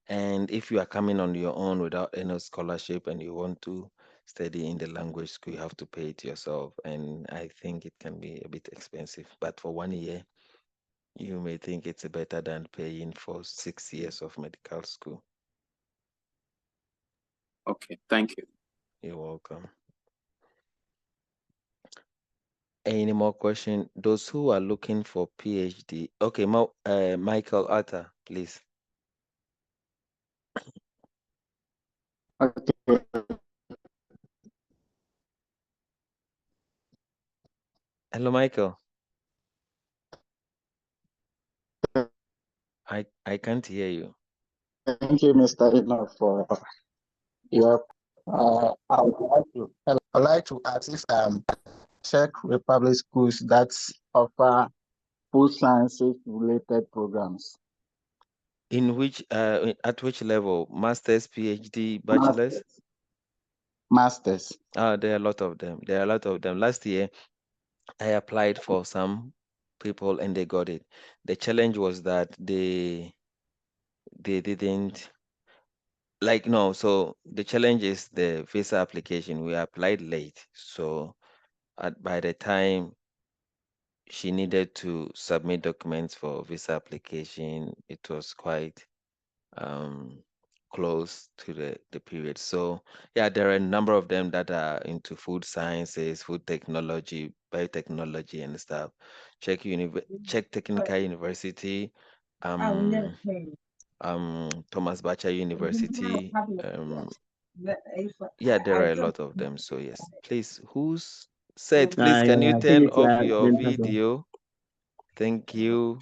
And if you are coming on your own without any scholarship and you want to study in the language school, you have to pay it yourself. And I think it can be a bit expensive. But for 1 year, you may think it's better than paying for 6 years of medical school. Okay, thank you. You're welcome. Any more question? Those who are looking for PhD. Okay, Michael Atta, please. Okay. Hello, Michael. I can't hear you. Thank you, Mr. Enoch, for your. I'd like to ask if Czech Republic schools that offer food sciences related programs. In which at which level? Masters, PhD, bachelor's? Masters. There are a lot of them. There are a lot of them. Last year, I applied for some people and they got it. The challenge was that they didn't like no. So the challenge is the visa application. We applied late, so by the time she needed to submit documents for visa application, it was quite um, close to the period. So yeah, there are a number of them that are into food sciences, food technology, biotechnology, and stuff. Czech Technical University, um, Thomas Bacha University, Yeah, there are a lot of them. So yes, please, who's said, please, can you turn off your video? Thank you.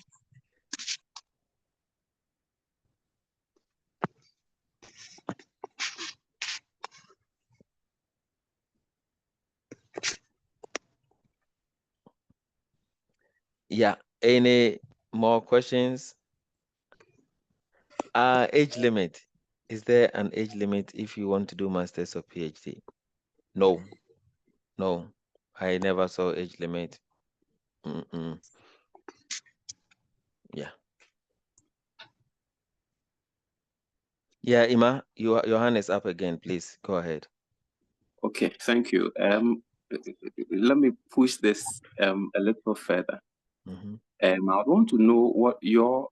Yeah, any more questions? Age limit. Is there an age limit if you want to do master's or PhD? No, no. I never saw age limit. Mm-mm. Yeah. Yeah, Ima, your hand is up again. Please go ahead. Okay, thank you. Let me push this a little further. Mm-hmm. I want to know what your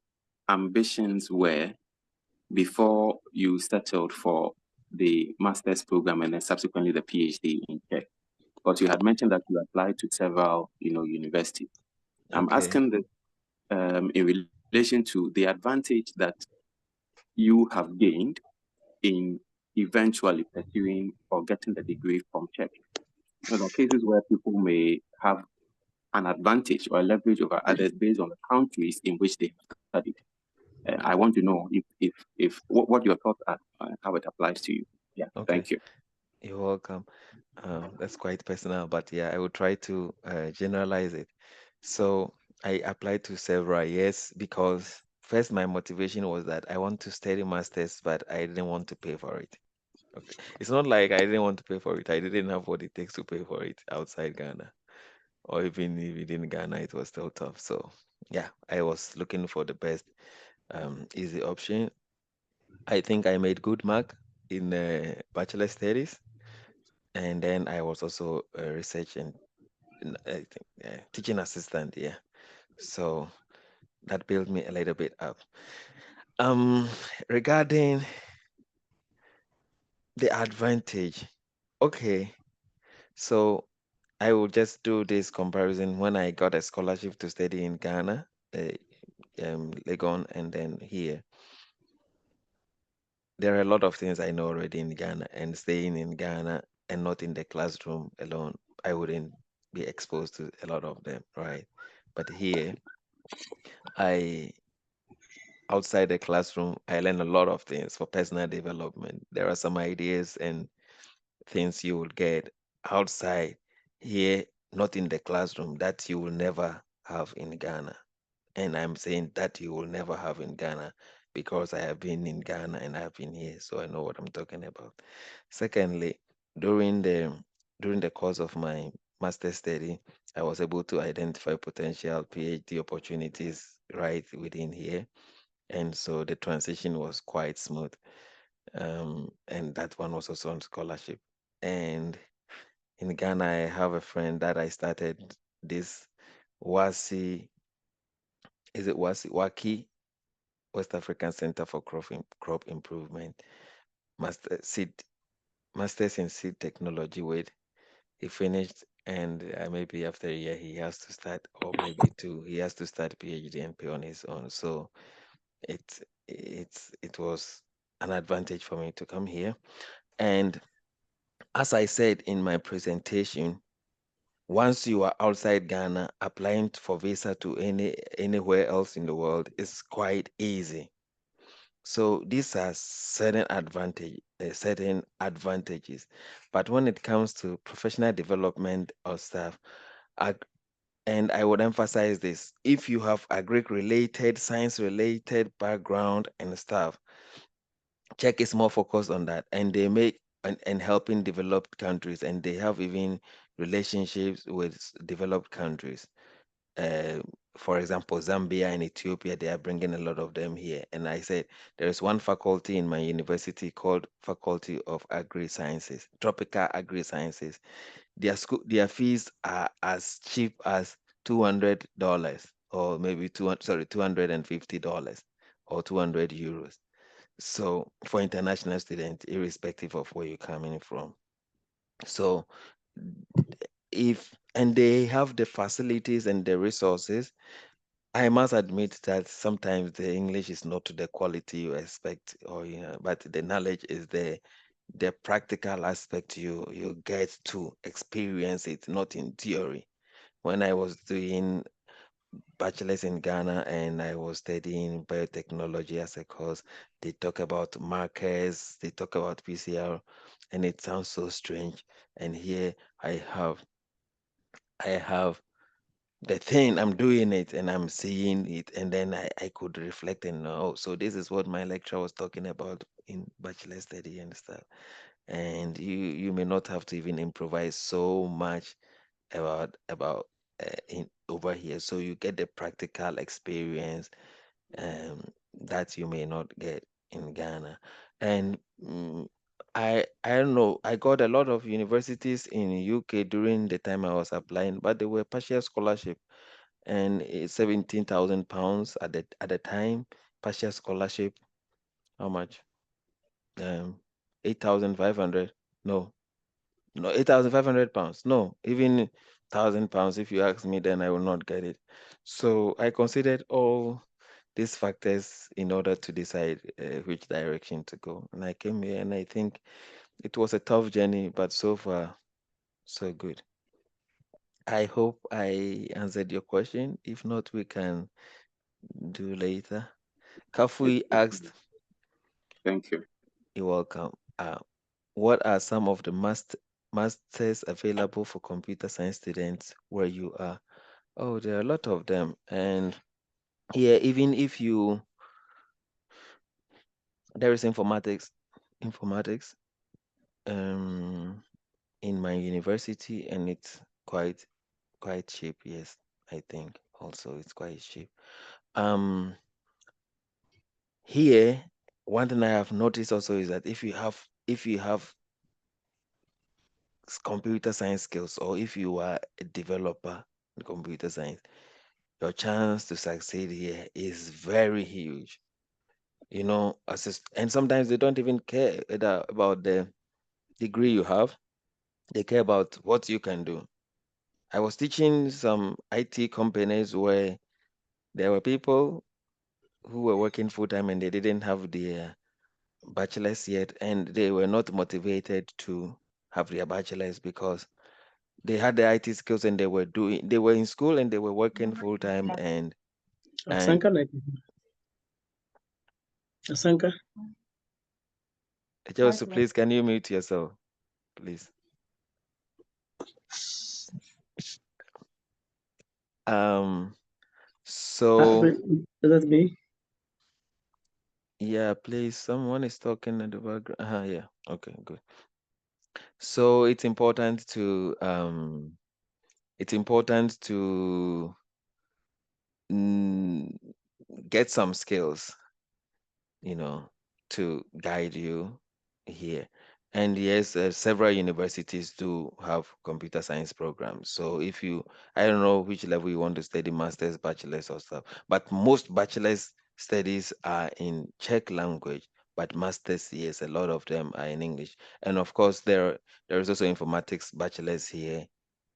ambitions were before you settled for the master's program and then subsequently the PhD in Czech. Because you had mentioned that you applied to several, universities. I'm Okay. asking this in relation to the advantage that you have gained in eventually pursuing or getting the degree from Czech. There are cases where people may have an advantage or leverage over others based on the countries in which they have studied. I want to know if what your thoughts are, how it applies to you. Yeah, Okay. thank you. You're welcome. That's quite personal, but yeah, I will try to generalize it. So I applied to several, yes, because first my motivation was that I want to study masters, but I didn't want to pay for it. Okay. It's not like I didn't want to pay for it. I didn't have what it takes to pay for it outside Ghana, or even if within Ghana, it was still tough. So yeah, I was looking for the best easy option. I think I made good mark in bachelor studies, and then I was also research and I think teaching assistant. Yeah, so that built me a little bit up. Regarding the advantage, okay, so I will just do this comparison when I got a scholarship to study in Ghana, Legon, and then here. There are a lot of things I know already in Ghana, and staying in Ghana and not in the classroom alone, I wouldn't be exposed to a lot of them, right? But here, I outside the classroom, I learn a lot of things for personal development. There are some ideas and things you will get outside here, not in the classroom, that you will never have in Ghana. And I'm saying that you will never have in Ghana because I have been in Ghana and I've been here, so I know what I'm talking about. Secondly, during the during the course of my master's study, I was able to identify potential PhD opportunities right within here. And so the transition was quite smooth. And that one was also on scholarship. And in Ghana, I have a friend that I started this WASI, is it WAKI, West African Center for Crop Improvement, master seed, masters in seed technology with. He finished, and maybe after a year he has to start, or maybe two, he has to start PhD and pay on his own. So it was an advantage for me to come here. And as I said in my presentation, once you are outside Ghana, applying for visa to anywhere else in the world is quite easy. So these are certain advantages. But when it comes to professional development or stuff, and I would emphasize this, if you have agric-related, science-related background and stuff, Czech is more focused on that, and they make and helping developed countries, and they have even relationships with developed countries. Uh, for example, Zambia and Ethiopia, they are bringing a lot of them here. And I said there is one faculty in my university called Faculty of Agri Sciences, Tropical Agri Sciences. Their fees are as cheap as $200 or maybe $250 or 200 euros. So for international students, irrespective of where you're coming from. So and they have the facilities and the resources. I must admit that sometimes the English is not to the quality you expect, or but the knowledge is there. the practical aspect, you get to experience it, not in theory. When I was doing bachelor's in Ghana and I was studying biotechnology as a course, they talk about markers, they talk about PCR, and it sounds so strange. And here I have the thing, I'm doing it and I'm seeing it, and then I could reflect and know, oh, so this is what my lecturer was talking about in bachelor study and stuff. And you may not have to even improvise so much about in over here, so you get the practical experience um, that you may not get in Ghana. And I don't know. I got a lot of universities in UK during the time I was applying, but they were partial scholarship, and it's £17,000 at the time. Partial scholarship, how much? 8,500. No, no, £8,500. No, even £1,000. If you ask me, then I will not get it. So I considered all these factors in order to decide which direction to go. And I came here, and I think it was a tough journey, but so far, so good. I hope I answered your question. If not, we can do later. Kafui asked, Thank you. you're welcome. What are some of the masters available for computer science students where you are? Oh, there are a lot of them. And yeah, even if there is informatics um in my university, and it's quite cheap. Yes, I think also it's quite cheap. Um Here, one thing I have noticed also is that if you have computer science skills, or if you are a developer in computer science, your chance to succeed here is very huge. And sometimes they don't even care whether about the degree you have. They care about what you can do. I was teaching some IT companies where there were people who were working full time and they didn't have their bachelor's yet, and they were not motivated to have their bachelor's because they had the IT skills, and they were in school and they were working full time. And Asanka, like Asanka. Joseph, please, can you mute yourself, please? So That's me. yeah, please, someone is talking in the background. Yeah, okay, good. So it's important to mm, get some skills, you know, to guide you here. And yes, several universities do have computer science programs. So I don't know which level you want to study, master's, bachelor's, or stuff, but most bachelor's studies are in Czech language, but master's, yes, a lot of them are in English. And of course, there is also informatics bachelor's here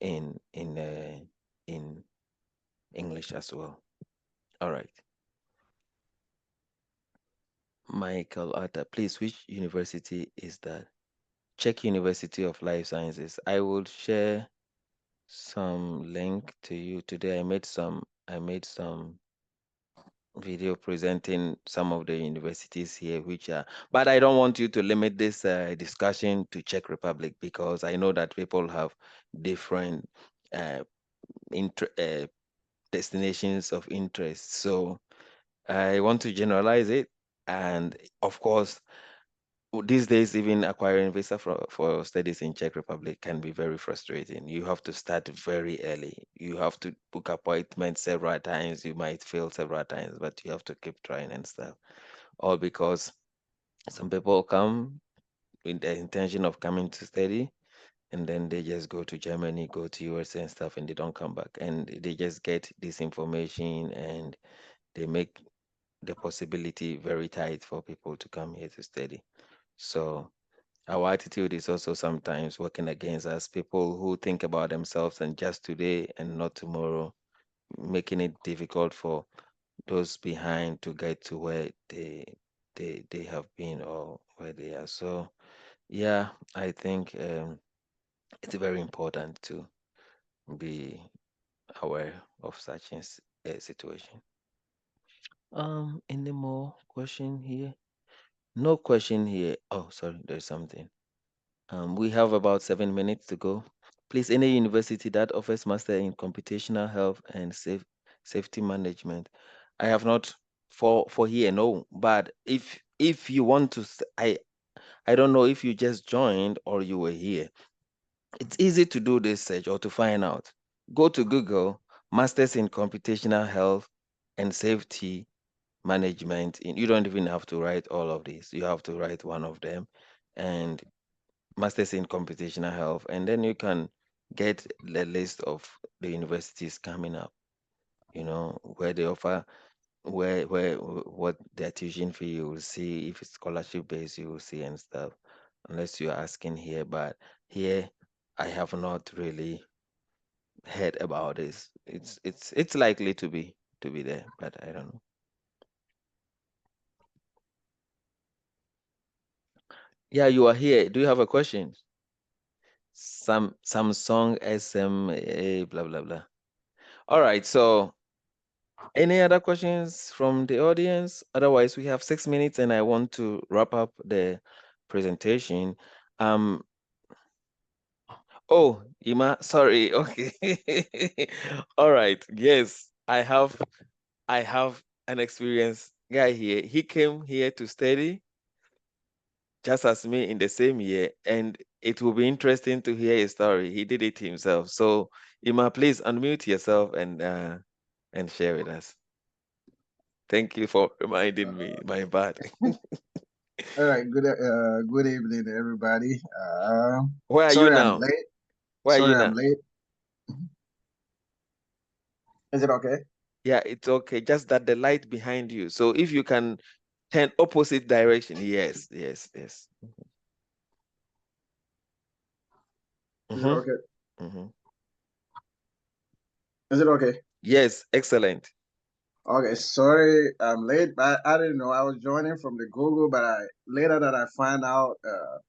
in English as well. All right. Michael Atta, please, which university is that? Czech University of Life Sciences. I will share some link to you today. I made some video presenting some of the universities here, but I don't want you to limit this discussion to Czech Republic, because I know that people have different uh, destinations of interest. So I want to generalize it. And of course, these days, even acquiring visa for studies in Czech Republic can be very frustrating. You have to start very early. You have to book appointments several times. You might fail several times, but you have to keep trying and stuff. All because some people come with the intention of coming to study, and then they just go to Germany, go to US and stuff, and they don't come back. And they just get this information, and they make the possibility very tight for people to come here to study. So our attitude is also sometimes working against us, people who think about themselves and just today and not tomorrow, making it difficult for those behind to get to where they have been or where they are. So Yeah, I think it's very important to be aware of such a situation. Any more question here? No question here. Oh, sorry, there's something. We have about 7 minutes to go. Please, any university that offers master in computational health and safety management. I have not for here, no. But if you want to, I don't know if you just joined or you were here. It's easy to do this search or to find out. Go to Google, Masters in Computational Health and Safety Management. You don't even have to write all of these. You have to write one of them, and Masters in Computational Health, and then you can get the list of the universities coming up. Where they offer, where what their tuition fee, you will see. If it's scholarship based, you will see and stuff. Unless you're asking here, but here I have not really heard about this. It's likely to be there, but I don't know. Yeah, you are here. Do you have a question? Samsung SMA blah blah blah. All right, so any other questions from the audience? Otherwise, we have 6 minutes and I want to wrap up the presentation. Um, oh, Ima, sorry. Okay. All right. Yes, I have an experienced guy here. He came here to study just as me in the same year, and it will be interesting to hear his story. He did it himself. So, Ima, please unmute yourself and share with us. Thank you for reminding me. My bad. All right. Good evening, everybody. Where are you Sorry I'm now? late. Where are you Sorry I'm now? late. Is it okay? Yeah, it's okay. Just that the light behind you. So if you can turn opposite direction. Yes, yes, yes. Is it Mm-hmm. okay? Mm-hmm. Is it okay? Yes, excellent. Okay. Sorry I'm late, but I didn't know I was joining from the Google, but I later that I find out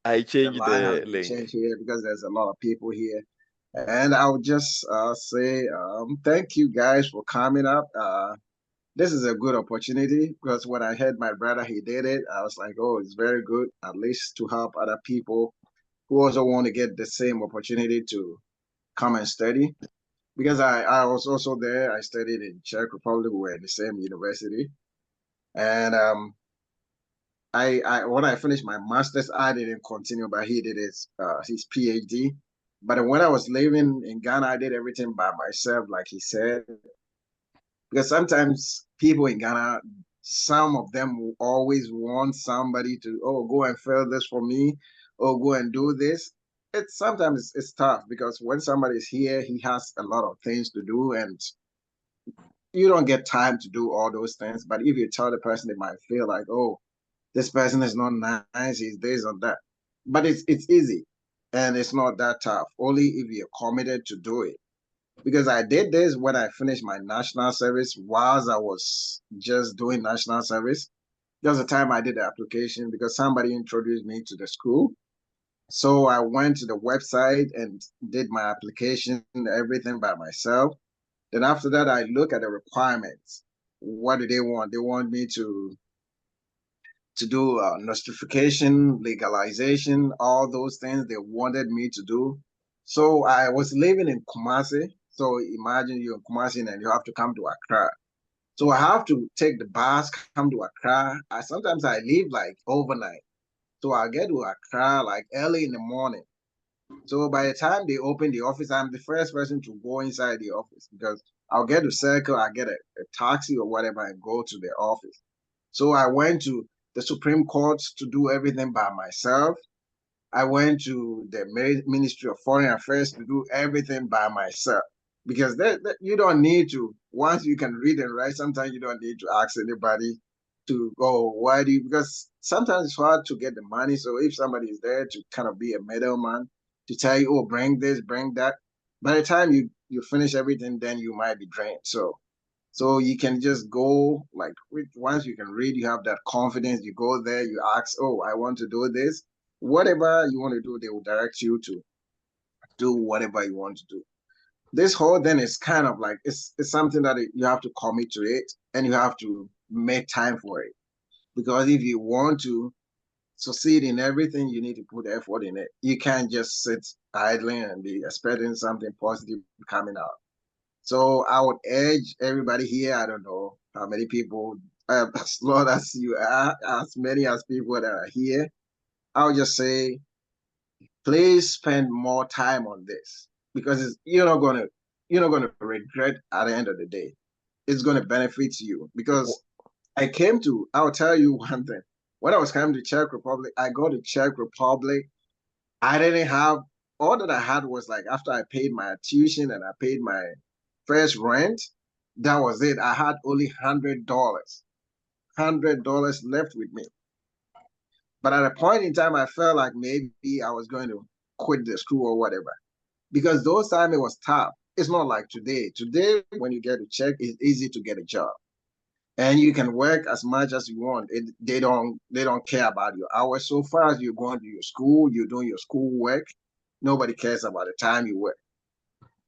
I the changed line has the been link. changed here because there's a lot of people here. And I would just say thank you guys for coming up. This is a good opportunity because when I heard my brother he did it, I was like, oh, it's very good at least to help other people who also want to get the same opportunity to come and study. Because I was also there. I studied in Czech Republic. We were in the same university, and I when I finished my master's, I didn't continue, but he did his PhD. But when I was living in Ghana, I did everything by myself, like he said. Because sometimes people in Ghana, some of them will always want somebody to, oh, go and fill this for me, or go and do this. It's sometimes it's tough because when somebody's here, he has a lot of things to do, and you don't get time to do all those things. But if you tell the person, they might feel like, oh, this person is not nice, he's this or that. But it's easy and it's not that tough. Only if you're committed to do it, because I did this when I finished my national service whilst I was just doing national service. There was a time I did the application because somebody introduced me to the school. So I went to the website and did my application, everything by myself. Then after that, I look at the requirements. What do they want? They want me to do notification, legalization, all those things they wanted me to do. So I was living in Kumasi. So imagine you're in Kumasi and you have to come to Accra. So I have to take the bus, come to Accra. Sometimes I leave like overnight. So I get to Accra like early in the morning. So by the time they open the office, I'm the first person to go inside the office because I'll get to circle, I get a taxi or whatever and go to the office. So I went to the Supreme Court to do everything by myself. I went to the Ministry of Foreign Affairs to do everything by myself because you don't need to. Once you can read and write, sometimes you don't need to ask anybody to go. Why do you? Because sometimes it's hard to get the money. So if somebody is there to kind of be a middleman to tell you, oh, bring this, bring that. By the time you finish everything, then you might be drained. So you can just go once you can read, you have that confidence. You go there, you ask, oh, I want to do this. whatever you want to do, they will direct you to do whatever you want to do. This whole thing is kind of like, it's something that you have to commit to it and you have to make time for it. Because if you want to succeed in everything, you need to put effort in it. You can't just sit idling and be expecting something positive coming out. So I would urge everybody here, I don't know how many people, as long as you are, as many as people that are here, I would just say, please spend more time on this because you're not gonna regret at the end of the day. It's gonna benefit you because I'll tell you one thing. When I was coming to Czech Republic, I go to Czech Republic. I didn't have, all that I had was like after I paid my tuition and I paid my first rent, that was it. I had only $100 left with me. But at a point in time, I felt like maybe I was going to quit the school or whatever. Because those times it was tough. It's not like today. Today, when you get a check, it's easy to get a job. And you can work as much as you want. They don't care about your hours. So far as you're going to your school, you're doing your school work, nobody cares about the time you work.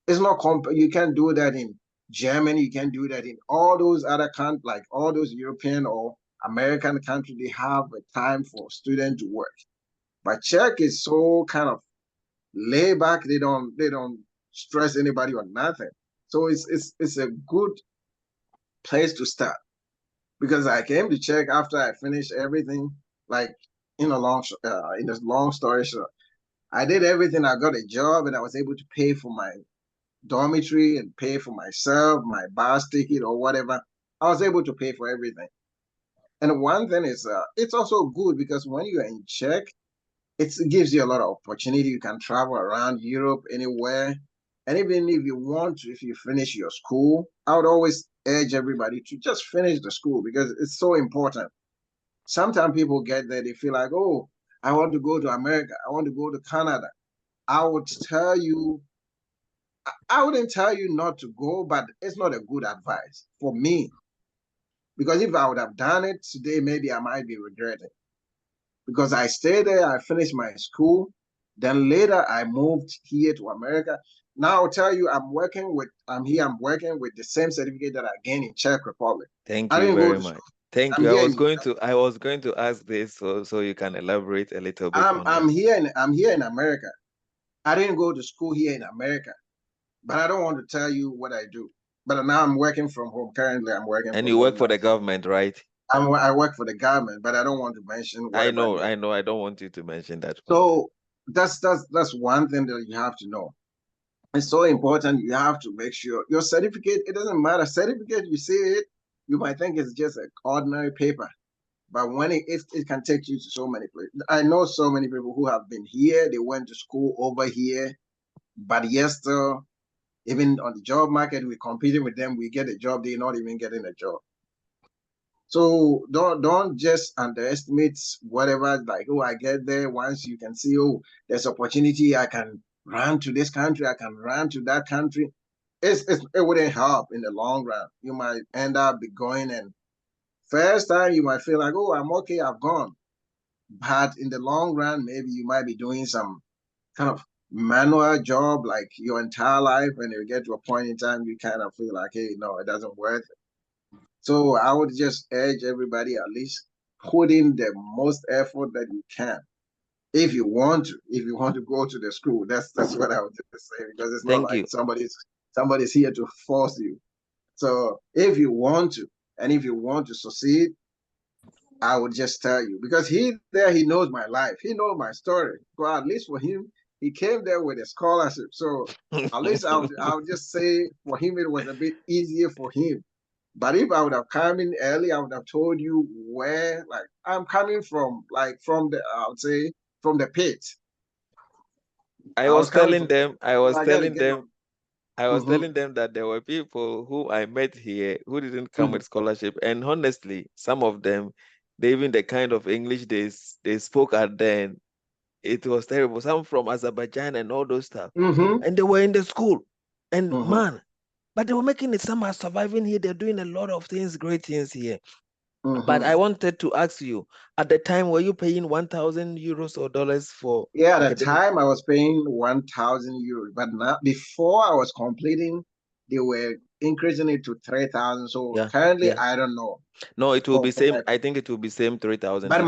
It's not you can't do that in Germany, you can't do that in all those other countries, like all those European or American countries, they have a time for students to work. But Czech is so kind of laid back, they don't stress anybody or nothing. So it's a good place to start. Because I came to Czech after I finished everything, like in a long story short. I did everything, I got a job and I was able to pay for my dormitory and pay for myself, my bus ticket or whatever. I was able to pay for everything. And one thing is, it's also good because when you're in Czech, it gives you a lot of opportunity. You can travel around Europe, anywhere. And even if you want to, if you finish your school, I would always urge everybody to just finish the school because it's so important. Sometimes people get there, they feel like, oh, I want to go to America. I want to go to Canada. I would tell you, I wouldn't tell you not to go, but it's not a good advice for me. Because if I would have done it today, maybe I might be regretting. Because I stayed there, I finished my school. Then later I moved here to America. Now I'll tell you, I'm working with the same certificate that I gained in Czech Republic. Thank I you didn't go very to much. school. Thank you. I was going to ask this so you can elaborate a little bit on I'm that. I'm here in America. I didn't go to school here in America, but I don't want to tell you what I do. But now I'm working from home. Currently, I'm working And from you work home for now. the government, right? I work for the government, but I don't want to mention I whatever. know. I don't want you to mention that part. So that's one thing that you have to know. It's so important. You have to make sure your certificate, it doesn't matter. Certificate, you see it, you might think it's just an ordinary paper. But when it can take you to so many places. I know so many people who have been here, they went to school over here, but yes, still, even on the job market, we're competing with them. We get a job, they're not even getting a job. So don't just underestimate whatever, like, oh, I get there. Once you can see, oh, there's opportunity, I can run to this country, I can run to that country. It wouldn't help in the long run. You might end up going and first time you might feel like, oh, I'm okay, I've gone. But in the long run, maybe you might be doing some kind of manual job like your entire life, and you get to a point in time you kind of feel like, hey, no, it doesn't work. So I would just urge everybody at least put in the most effort that you can. If you want to go to the school, that's what I would just say, because it's not Thank like you. somebody's here to force you. So if you want to, and if you want to succeed, I would just tell you, because he knows my life. He knows my story. Well, at least for him, he came there with a scholarship. So at least I would just say for him, it was a bit easier for him. But if I would have come in early, I would have told you where, like, I'm coming from, like, I would say, from the pit. I was telling them Mm-hmm. telling them that there were people who I met here who didn't come with scholarship. And honestly, some of them, even the kind of English they spoke at then, it was terrible. Some from Azerbaijan and all those stuff. And they were in the school. And man, but they were making it somehow surviving here. They're doing a lot of things, great things here. But I wanted to ask you, at the time, were you paying 1,000 euros or dollars for? Yeah, at the time I was paying 1,000 euros, but now before I was completing, they were increasing it to 3,000. So currently, I don't know. No, it will be same. I think it will be same 3,000. But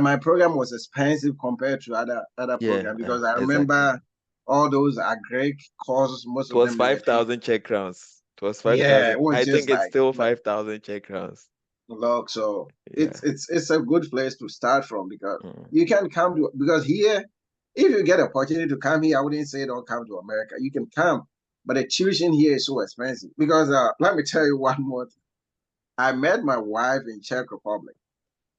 my program was expensive compared to other programs, because I remember all those Greek courses. Most it of was them 5,000 Czech crowns. It was 5,000. Yeah, it was I just think it's still 5,000 Czech crowns. Look, so it's a good place to start from, because you can come to, because here, if you get an opportunity to come here, I wouldn't say don't come to America. You can come, but the tuition here is so expensive. Because let me tell you one more thing. I met my wife in Czech Republic.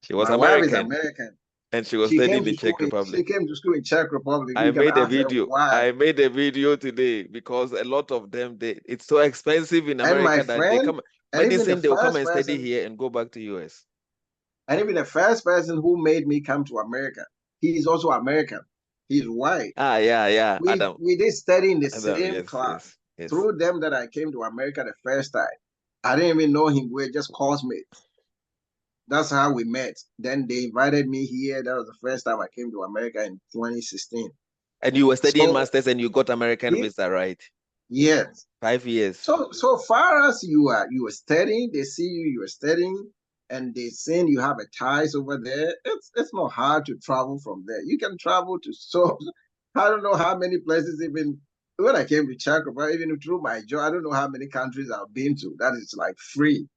She was my American. wife is American. And she was studying in Czech Republic. She came to school in Czech Republic. I made a video. I made a video today, because a lot of them, it's so expensive in America that they come. Medicine, they'll come and study here and go back to US. And even the first person who made me come to America, he's also American. He's white. Yeah. We did study in the same class. Yes. Through them that I came to America the first time. I didn't even know him. We were just classmates. That's how we met. Then they invited me here. That was the first time I came to America in 2016. And you were studying masters and you got American visa, right? Yes. 5 years. So far as you were studying, they see you were studying, and they saying you have a ties over there. It's not hard to travel from there. You can travel to I don't know how many places. Even when I came to Czech Republic, even through my job, I don't know how many countries I've been to. That is like free.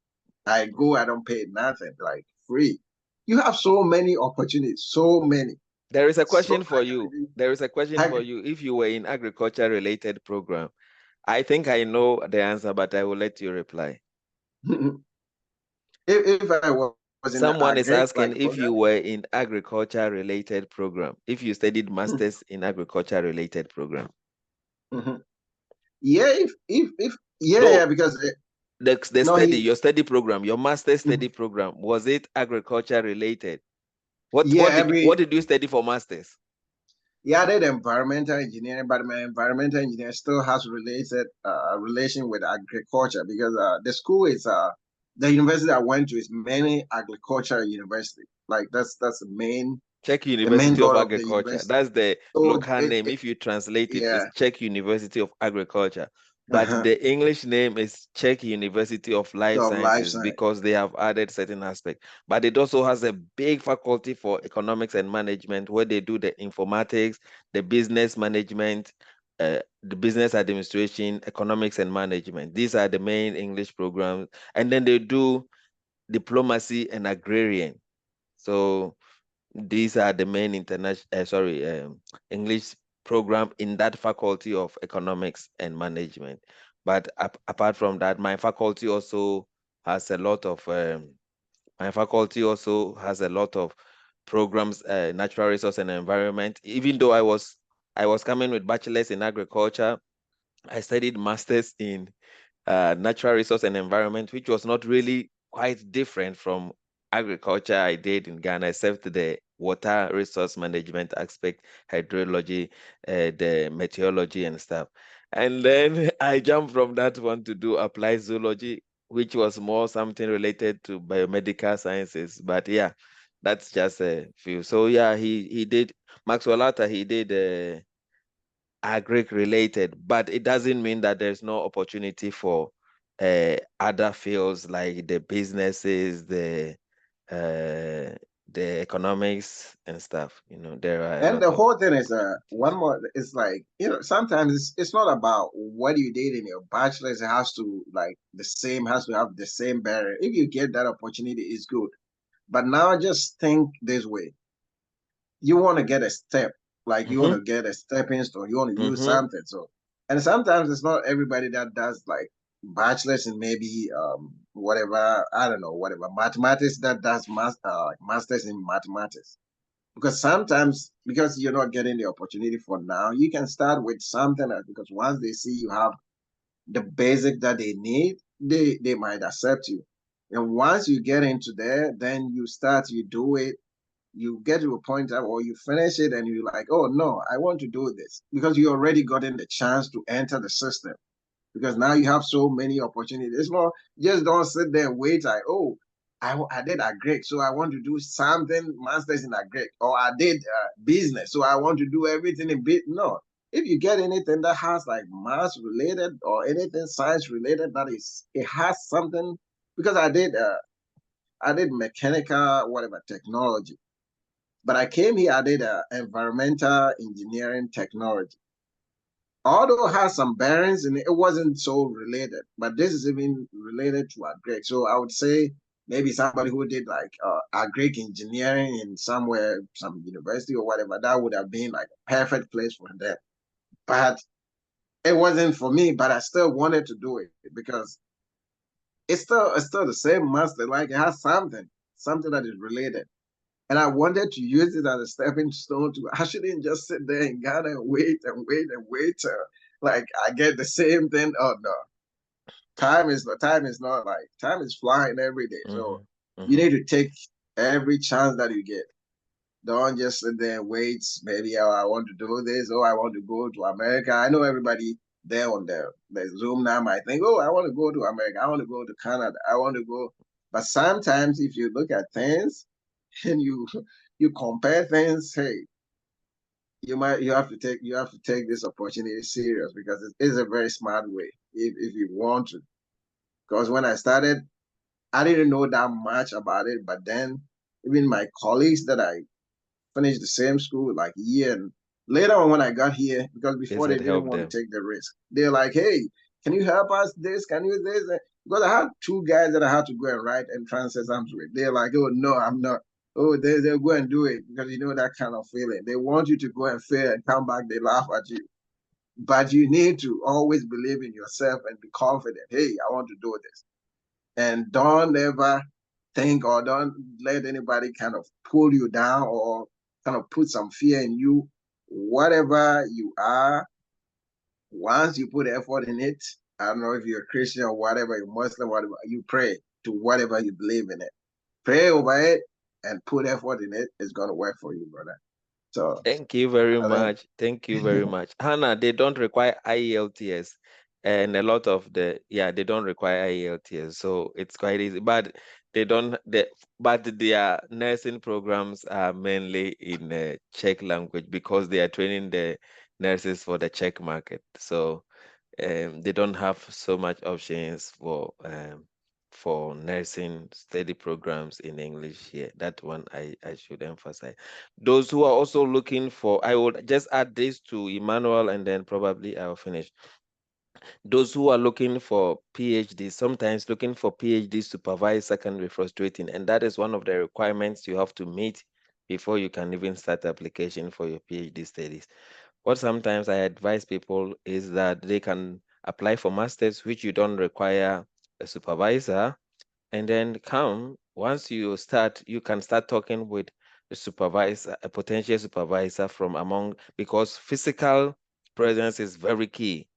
I go, I don't pay nothing, like free. You have so many opportunities, so many. There is a question for you. There is a question for you. If you were in agriculture-related program, I think I know the answer, but I will let you reply. If I was Someone is asking if you were in agriculture-related program, if you studied masters in agriculture-related program. Yeah, because your study program, your master's study program, was it agriculture related? What did you study for masters? Yeah, I did environmental engineering, but my environmental engineering still has related relation with agriculture, because the school is the university I went to is mainly agriculture university. Like that's the main Czech University of Agriculture. That's the local name. If you translate it, it's Czech University of Agriculture. But the English name is Czech University of Life Sciences, because they have added certain aspects. But it also has a big faculty for economics and management, where they do the informatics, the business management, the business administration, economics and management. These are the main English programs. And then they do diplomacy and agrarian. So these are the main English program in that faculty of economics and management. But apart from that, my faculty also has a lot of programs, natural resource and environment. Even though I was coming with bachelor's in agriculture, I studied masters in natural resource and environment, which was not really quite different from agriculture I did in Ghana, except the water resource management aspect, hydrology, the meteorology and stuff. And then I jumped from that one to do applied zoology, which was more something related to biomedical sciences. But yeah, that's just a few. So yeah, he did Maxwell Alta, he did agric related, but it doesn't mean that there's no opportunity for other fields like the businesses, the economics and stuff. There are and the whole thing is one more. It's like, sometimes it's not about what you did in your bachelor's. It has to has to have the same barrier. If you get that opportunity, it's good. But now just think this way: you want to get a step, like you want to get a stepping stone. You want to use something. So, and sometimes it's not everybody that does like bachelor's in maybe whatever, I don't know, whatever mathematics, that does masters in mathematics. Because sometimes, because you're not getting the opportunity for now, you can start with something else, because once they see you have the basic that they need, they might accept you. And once you get into there, then you do it, you get to a point or you finish it and you're like, oh no, I want to do this, because you already gotten the chance to enter the system. Because now you have so many opportunities. It's more, just don't sit there and wait like, oh, I did agric, so I want to do something masters in agric, or I did business, so I want to do everything in bit. No, if you get anything that has like math related or anything science related, that is, it has something, because I did mechanical whatever technology, but I came here, I did environmental engineering technology. Although it has some bearings and it wasn't so related, but this is even related to agric. So I would say maybe somebody who did like agric engineering in somewhere, some university or whatever, that would have been like a perfect place for them. But it wasn't for me, but I still wanted to do it because it's still the same master. Like it has something that is related. And I wanted to use it as a stepping stone to, I shouldn't just sit there in Ghana and wait and wait and wait till like I get the same thing. Oh no. Time is not like, time is flying every day. So you need to take every chance that you get. Don't just sit there and wait. Maybe, oh, I want to do this. Oh, I want to go to America. I know everybody there on the Zoom now might think, oh, I want to go to America. I want to go to Canada. I want to go. But sometimes if you look at things and you compare things, hey, you have to take this opportunity serious, because it is a very smart way if you want to. Because when I started, I didn't know that much about it, but then even my colleagues that I finished the same school like a year, and later on when I got here, because before they said didn't help want them. to take the risk. They're like, hey, can you help us this? Can you this? Because I had two guys that I had to go and write entrance exams with. They're like, oh no, I'm not. Oh, they'll go and do it, because you know that kind of feeling. They want you to go and fail and come back, they laugh at you. But you need to always believe in yourself and be confident. Hey, I want to do this. And don't ever think, or don't let anybody kind of pull you down or kind of put some fear in you. Whatever you are, once you put effort in it, I don't know if you're a Christian or whatever, you're Muslim, whatever, you pray to whatever you believe in it. Pray over it and put effort in it. It's going to work for you, brother. So Thank you very I think, much. Thank you very much. Hannah, they don't require IELTS. And a lot of they don't require IELTS. So it's quite easy. But their nursing programs are mainly in Czech language, because they are training the nurses for the Czech market. So they don't have so much options for nursing study programs in English here. That one I should emphasize. Those who are also looking for, I would just add this to Emmanuel, and then probably I'll finish. Those who are looking for PhDs, sometimes looking for PhD supervised secondary frustrating, and that is one of the requirements you have to meet before you can even start application for your PhD studies. What sometimes I advise people is that they can apply for masters, which you don't require a supervisor, and then once you start, you can start talking with a supervisor, a potential supervisor from among, because physical presence is very key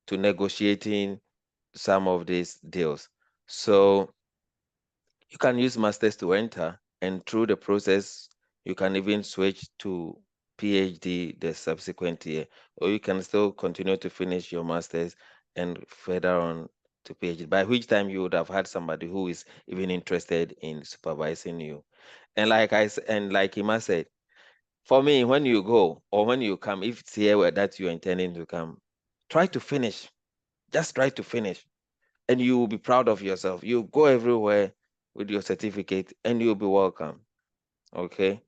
to negotiating some of these deals. So you can use masters to enter, and through the process, you can even switch to PhD the subsequent year, or you can still continue to finish your masters and further on to PhD, by which time you would have had somebody who is even interested in supervising you. And like Ima said, for me, when you go or when you come, if it's here that you're intending to come, try to finish. Just try to finish, and you will be proud of yourself. You go everywhere with your certificate, and you'll be welcome. Okay.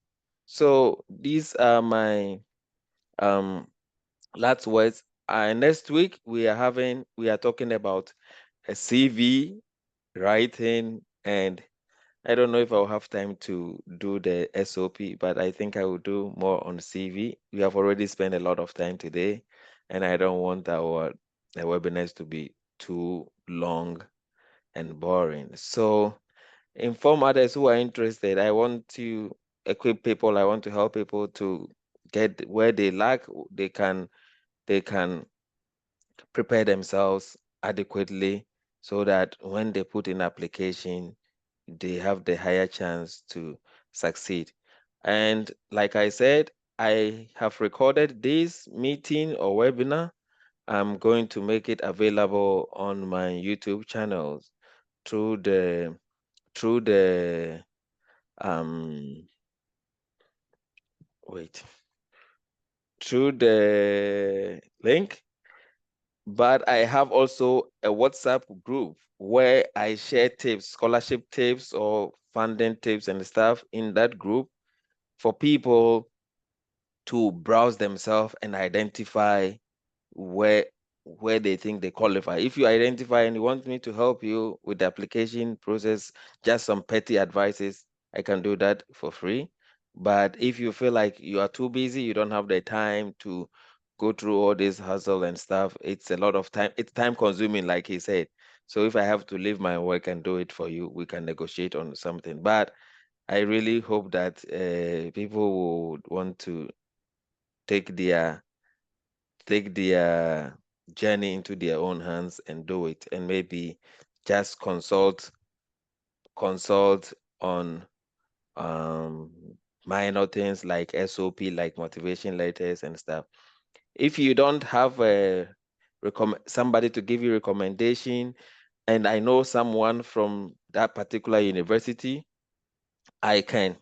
So these are my last words. Next week we are talking about a CV writing, and I don't know if I'll have time to do the SOP, but I think I will do more on CV. We have already spent a lot of time today, and I don't want our webinars to be too long and boring. So inform others who are interested. I want to equip people. I want to help people to get where they lack. They can prepare themselves adequately, so that when they put in application, they have the higher chance to succeed. And like I said, I have recorded this meeting or webinar. I'm going to make it available on my YouTube channels through the through the through the link, but I have also a WhatsApp group where I share tips, scholarship tips or funding tips and stuff in that group for people to browse themselves and identify where they think they qualify. If you identify and you want me to help you with the application process, just some petty advices, I can do that for free. But if you feel like you are too busy, you don't have the time to go through all this hustle and stuff, it's a lot of time. It's time consuming, like he said. So if I have to leave my work and do it for you, we can negotiate on something. But I really hope that people would want to take their journey into their own hands and do it, and maybe just consult on minor things like SOP, like motivation letters and stuff. If you don't have somebody to give you recommendation, and I know someone from that particular university, I can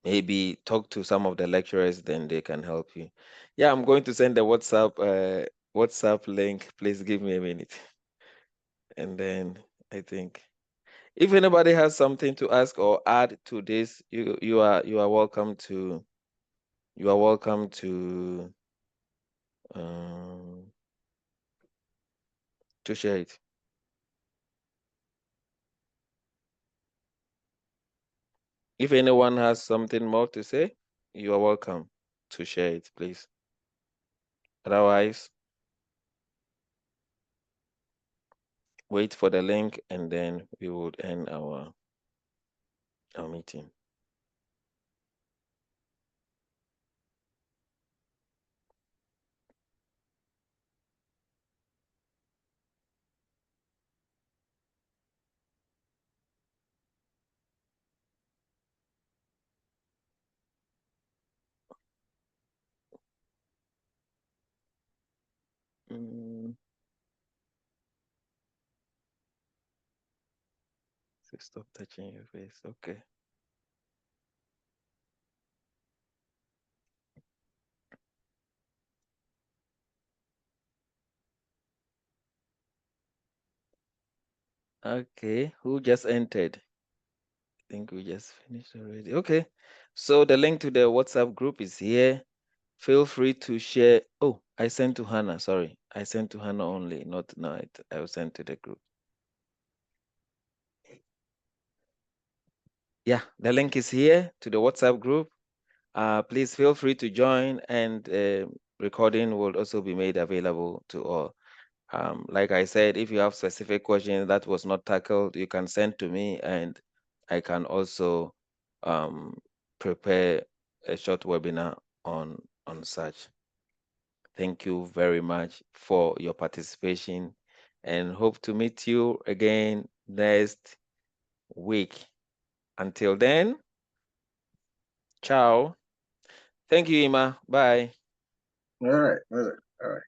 maybe talk to some of the lecturers, then they can help you. Yeah, I'm going to send the WhatsApp link. Please give me a minute. And then I think if anybody has something to ask or add to this, you are welcome to share it. If anyone has something more to say, you are welcome to share it, please. Otherwise, wait for the link and then we would end our meeting. So stop touching your face. Okay. Okay, who just entered? I think we just finished already. Okay, so the link to the WhatsApp group is here. Feel free to share. Oh, I sent to Hannah. Sorry, I sent to Hannah only, not now. I will send to the group. Yeah, the link is here to the WhatsApp group. Please feel free to join, and recording will also be made available to all. Like I said, if you have specific questions that was not tackled, you can send to me, and I can also prepare a short webinar on such. Thank you very much for your participation, and hope to meet you again next week. Until then, ciao. Thank you, Ima. Bye. All right. All right.